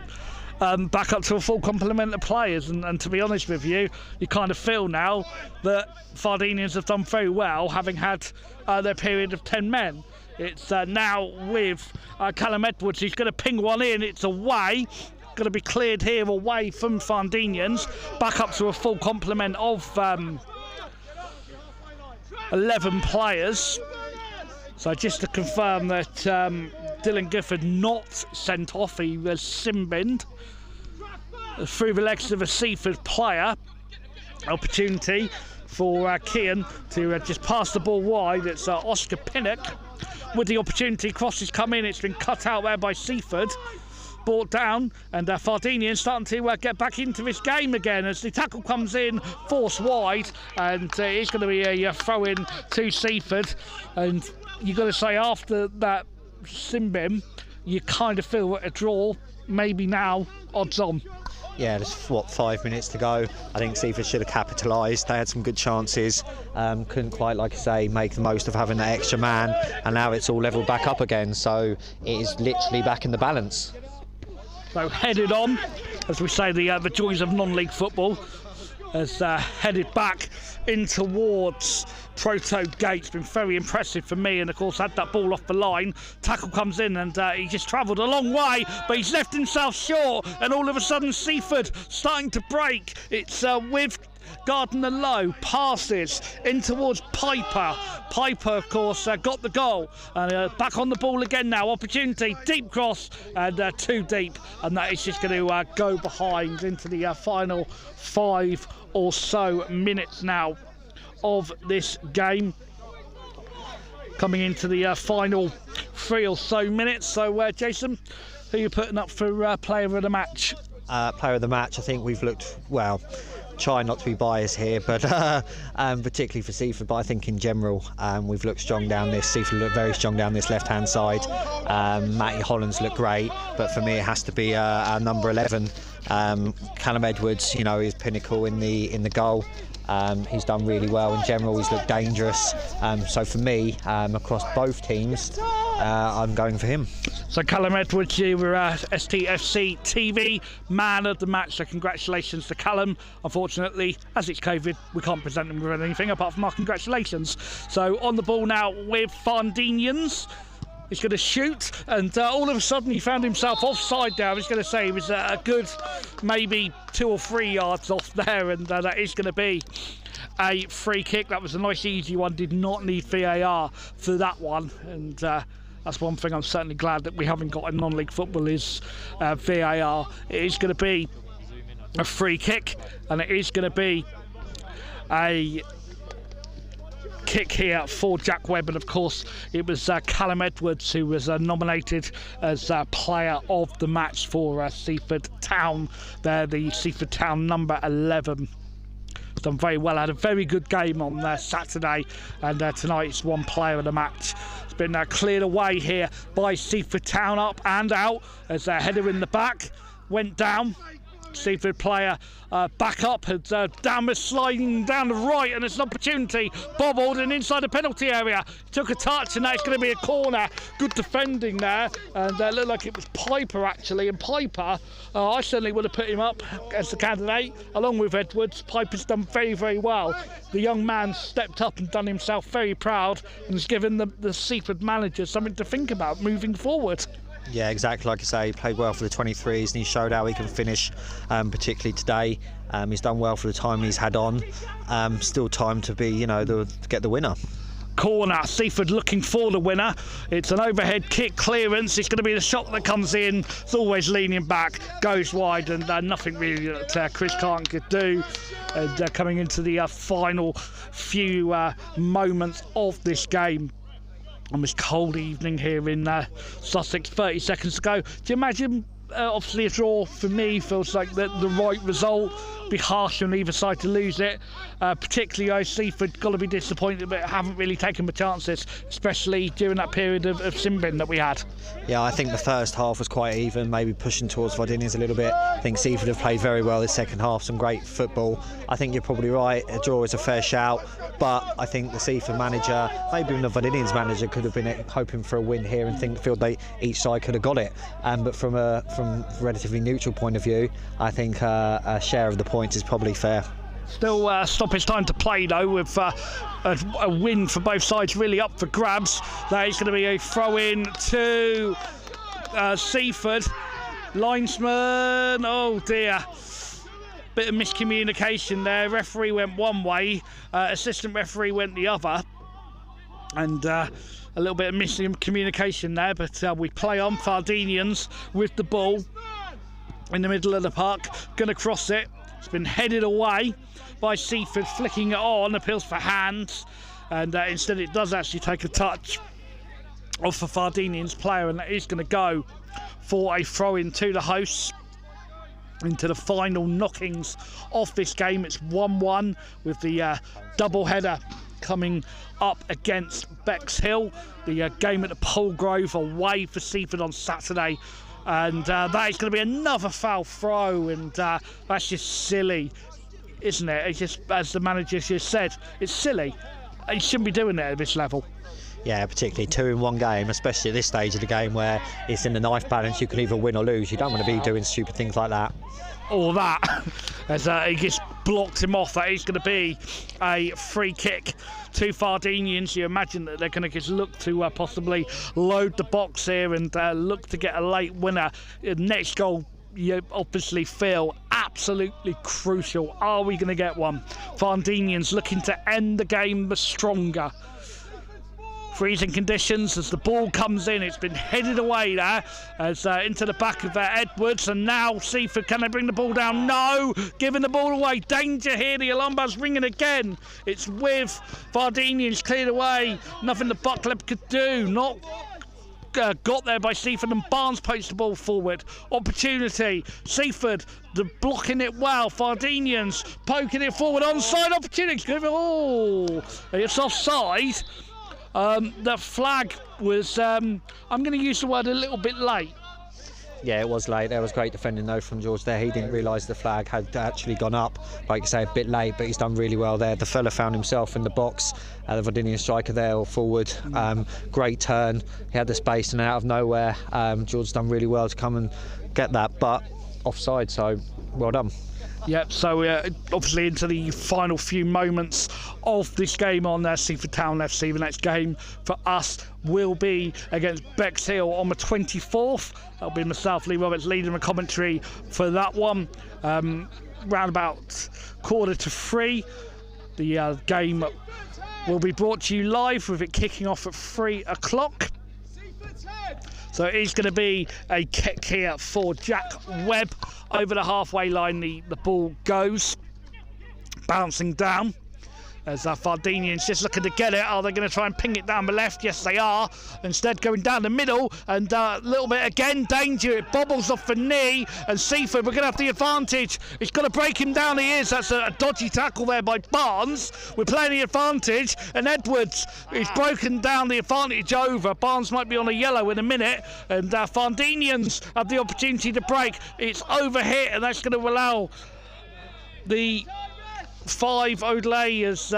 Speaker 1: back up to a full complement of players, and to be honest with you, you kind of feel now that Varndeanians have done very well, having had their period of 10 men. It's now with Callum Edwards. He's going to ping one in. It's away. Going to be cleared here away from Varndeanians. Back up to a full complement of 11 players. So just to confirm that Dylan Gifford not sent off. He was sim-binned through the legs of a Seaford player. Opportunity for Kian to just pass the ball wide. It's Oscar Pinnock with the opportunity. Crosses come in. It's been cut out there by Seaford. Brought down, and Varndeanians starting to get back into this game again as the tackle comes in, forced wide, and it's going to be a throw-in to Seaford. And you've got to say, after that sim-bin, you kind of feel a draw, maybe now, odds on.
Speaker 2: Yeah, there's 5 minutes to go. I think Seaford should have capitalised. They had some good chances, couldn't quite, like I say, make the most of having that extra man, and now it's all levelled back up again, so it is literally back in the balance.
Speaker 1: So headed on, as we say, the joys of non-league football, has headed back in towards Proto Gates. Been very impressive for me, and of course had that ball off the line. Tackle comes in, and he just travelled a long way, but he's left himself short, and all of a sudden Seaford starting to break. It's with Gardner Lowe, passes in towards Piper. Piper, of course, got the goal, and back on the ball again now. Opportunity, deep cross, and too deep, and that is just going to go behind into the final 5 or so minutes now of this game. Coming into the final 3 or so minutes. So, Jason, who are you putting up for player of the match?
Speaker 2: Player of the match, I think we've looked, well, try not to be biased here, but particularly for Seaford, but I think in general we've looked strong down this. Seaford looked very strong down this left-hand side. Matty Hollands looked great, but for me it has to be our number 11. Callum Edwards, is pinnacle in the goal. He's done really well in general. He's looked dangerous. So for me, across both teams, I'm going for him.
Speaker 1: So Callum Edwards, you were STFC TV man of the match. So congratulations to Callum. Unfortunately, as it's COVID, we can't present him with anything apart from our congratulations. So on the ball now with Varndeanians. He's going to shoot, and all of a sudden he found himself offside there. I was going to say he was a good maybe 2 or 3 yards off there, and that is going to be a free kick. That was a nice easy one, did not need VAR for that one, and that's one thing I'm certainly glad that we haven't got in non-league football is VAR. It is going to be a free kick, and it is going to be a kick here for Jack Webb, and of course it was Callum Edwards who was nominated as player of the match for Seaford Town. They're the Seaford Town number 11. Done very well, had a very good game on Saturday, and tonight it's one player of the match. It's been cleared away here by Seaford Town, up and out as a header in the back went down. Seaford player back up, and down was sliding down the right, and it's an opportunity. Bobbled and inside the penalty area. Took a touch, and now it's going to be a corner. Good defending there, and looked like it was Piper actually. And Piper, I certainly would have put him up as the candidate, along with Edwards. Piper's done very, very well. The young man stepped up and done himself very proud, and has given the Seaford manager something to think about moving forward.
Speaker 2: Yeah, exactly. Like I say, he played well for the 23s, and he showed how he can finish, particularly today. He's done well for the time he's had on. Still time to be, to get the winner.
Speaker 1: Corner, Seaford looking for the winner. It's an overhead kick clearance. It's going to be the shot that comes in. It's always leaning back, goes wide, and nothing really that Chris Carton could do. And coming into the final few moments of this game on this cold evening here in Sussex, 30 seconds to go. Do you imagine, obviously a draw for me feels like the right result. Be harsh on either side to lose it, particularly Seaford got to be disappointed but haven't really taken the chances, especially during that period of sin bin that we had.
Speaker 2: Yeah, I think the first half was quite even, maybe pushing towards Varndeanians a little bit. I think Seaford have played very well this second half, some great football. I think you're probably right, a draw is a fair shout, but I think the Seaford manager, maybe even the Varndeanians manager, could have been hoping for a win here and feel each side could have got it. But from a relatively neutral point of view, I think a share of the points is probably fair.
Speaker 1: Still stoppage time to play though, with a win for both sides really up for grabs. That is going to be a throw in to Seaford. Linesman, oh dear. Bit of miscommunication there. Referee went one way, assistant referee went the other. And a little bit of miscommunication there, but we play on. Varndeanians with the ball in the middle of the park, going to cross it. It's been headed away by Seaford, flicking it on, appeals for hands, and instead it does actually take a touch off a Varndeanians player, and that is going to go for a throw-in to the hosts into the final knockings of this game. It's 1-1 with the double-header coming up against Bexhill. The game at the Polegrove away for Seaford on Saturday. And that is going to be another foul throw, and that's just silly, isn't it? It's just, as the manager just said, it's silly. You shouldn't be doing that at this level.
Speaker 2: Yeah, particularly 2 in one game, especially at this stage of the game where it's in the knife balance. You can either win or lose. You don't want to be doing stupid things like that.
Speaker 1: Or that, as he just blocked him off. That is going to be a free kick to Varndeanians. You imagine that they're going to just look to possibly load the box here and look to get a late winner. Next goal, you obviously feel absolutely crucial. Are we going to get one? Varndeanians looking to end the game stronger. Freezing conditions as the ball comes in. It's been headed away there as into the back of Edwards, and now Seaford, can they bring the ball down? No, giving the ball away. Danger here. The alarm bell's ringing again. It's with Varndeanians cleared away. Nothing the Buckleb could do. Not got there by Seaford, and Barnes pokes the ball forward. Opportunity. Seaford blocking it well. Varndeanians poking it forward. Onside opportunity. Oh, it's offside. The flag was, I'm going to use the word, a little bit late.
Speaker 2: Yeah, it was late. There was great defending though from George there. He didn't realise the flag had actually gone up. Like you say, a bit late, but he's done really well there. The fella found himself in the box. The Varndeanian striker there, or forward. Great turn. He had the space, and out of nowhere, George's done really well to come and get that. But offside, so well done.
Speaker 1: Yep, so we're obviously into the final few moments of this game on Seaford Town FC. The next game for us will be against Bexhill on the 24th. That'll be myself, Lee Roberts, leading the commentary for that one. Round about 2:45. The game will be brought to you live, with it kicking off at 3 o'clock. So it is going to be a kick here for Jack Webb. Over the halfway line, the ball goes, bouncing down. As Varndeanians just looking to get it. Are they going to try and ping it down the left? Yes, they are. Instead, going down the middle, and a little bit again, danger. It bobbles off the knee, and Seaford, we're going to have the advantage. It's got to break him down. He is. That's a dodgy tackle there by Barnes. We're playing the advantage, and Edwards is broken down the advantage over. Barnes might be on a yellow in a minute, and Varndeanians have the opportunity to break. It's overhit, and that's going to allow the 5 Odelay as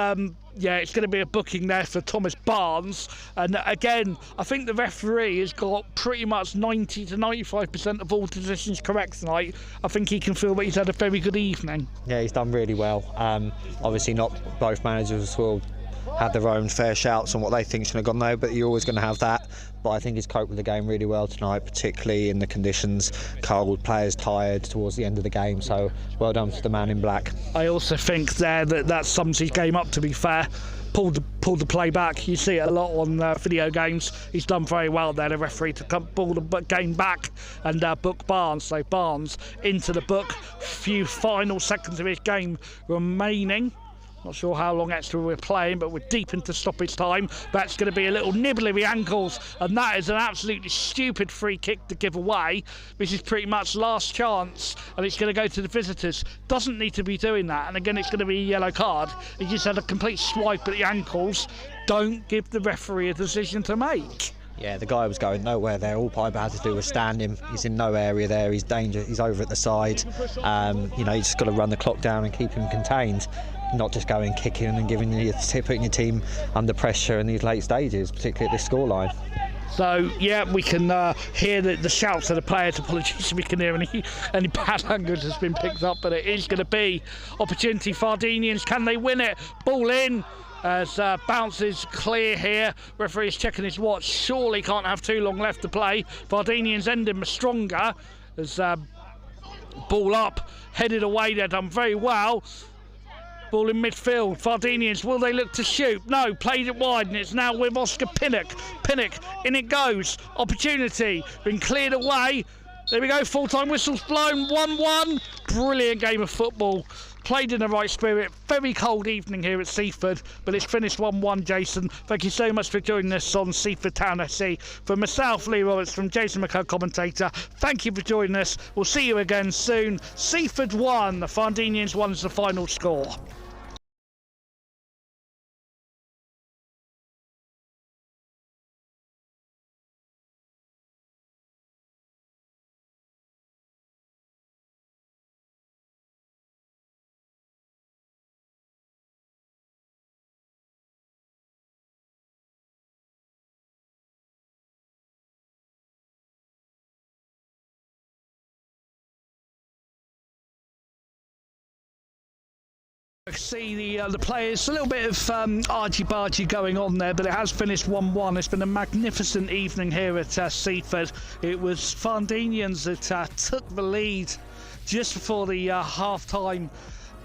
Speaker 1: it's going to be a booking there for Thomas Barnes. And again, I think the referee has got pretty much 90 to 95% of all decisions correct tonight. I think he can feel that he's had a very good evening. Yeah, he's done really well. Obviously not both managers will have their own fair shouts on what they think should have gone there, but you're always going to have that. But I think he's coped with the game really well tonight, particularly in the conditions. Cold, players tired towards the end of the game, so well done to the man in black. I also think there that sums his game up, to be fair. Pulled the play back. You see it a lot on video games. He's done very well there, the referee, to pull the game back and book Barnes. So Barnes into the book. Few final seconds of his game remaining. Not sure how long extra we're playing, but we're deep into stoppage time. That's going to be a little nibble of the ankles, and that is an absolutely stupid free kick to give away. This is pretty much last chance, and it's going to go to the visitors. Doesn't need to be doing that, and again it's going to be a yellow card. He just had a complete swipe at the ankles. Don't give the referee a decision to make.
Speaker 2: Yeah, the guy was going nowhere there. All Piper had to do was stand him. He's in no area there. He's danger. He's over at the side. You just got to run the clock down and keep him contained. Not just going kicking and putting your team under pressure in these late stages, particularly at this scoreline.
Speaker 1: So yeah, we can hear the shouts of the players. Apologies if we can hear any bad language has been picked up, but it is going to be opportunity. Varndeanians, can they win it? Ball in. As bounces clear here. Referee is checking his watch. Surely can't have too long left to play. Varndeanians ending stronger. As ball up, headed away. They're done very well. Ball in midfield. Varndeanians, will they look to shoot? No, played it wide, and it's now with Oscar Pinnock. Pinnock, in it goes. Opportunity, been cleared away. There we go, full-time whistles blown, 1-1. Brilliant game of football. Played in the right spirit. Very cold evening here at Seaford, but it's finished 1-1, Jason. Thank you so much for joining us on Seaford Town FC. For myself, Lee Roberts, from Jason McCall, commentator, thank you for joining us. We'll see you again soon. Seaford 1, the Varndeanians 1 is the final score. See the players, a little bit of argy-bargy going on there, but it has finished 1-1. It's been a magnificent evening here at Seaford. It was Varndeanians that took the lead just before the half-time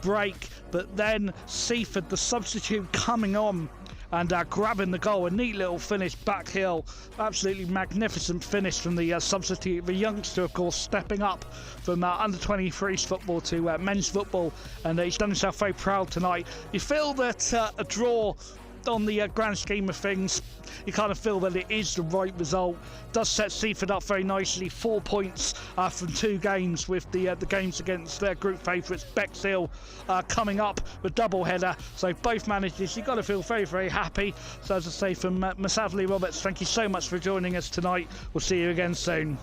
Speaker 1: break, but then Seaford, the substitute, coming on and grabbing the goal. A neat little finish back heel. Absolutely magnificent finish from the substitute. The youngster, of course, stepping up from under-23s football to men's football, and he's done himself very proud tonight. You feel that a draw, on the grand scheme of things, you kind of feel that it is the right result. Does set Seaford up very nicely. 4 points from 2 games, with the games against their group favourites Bexhill coming up with double header. So both managers, you've got to feel very, very happy. So as I say, from myself, Lee Roberts, thank you so much for joining us tonight. We'll see you again soon.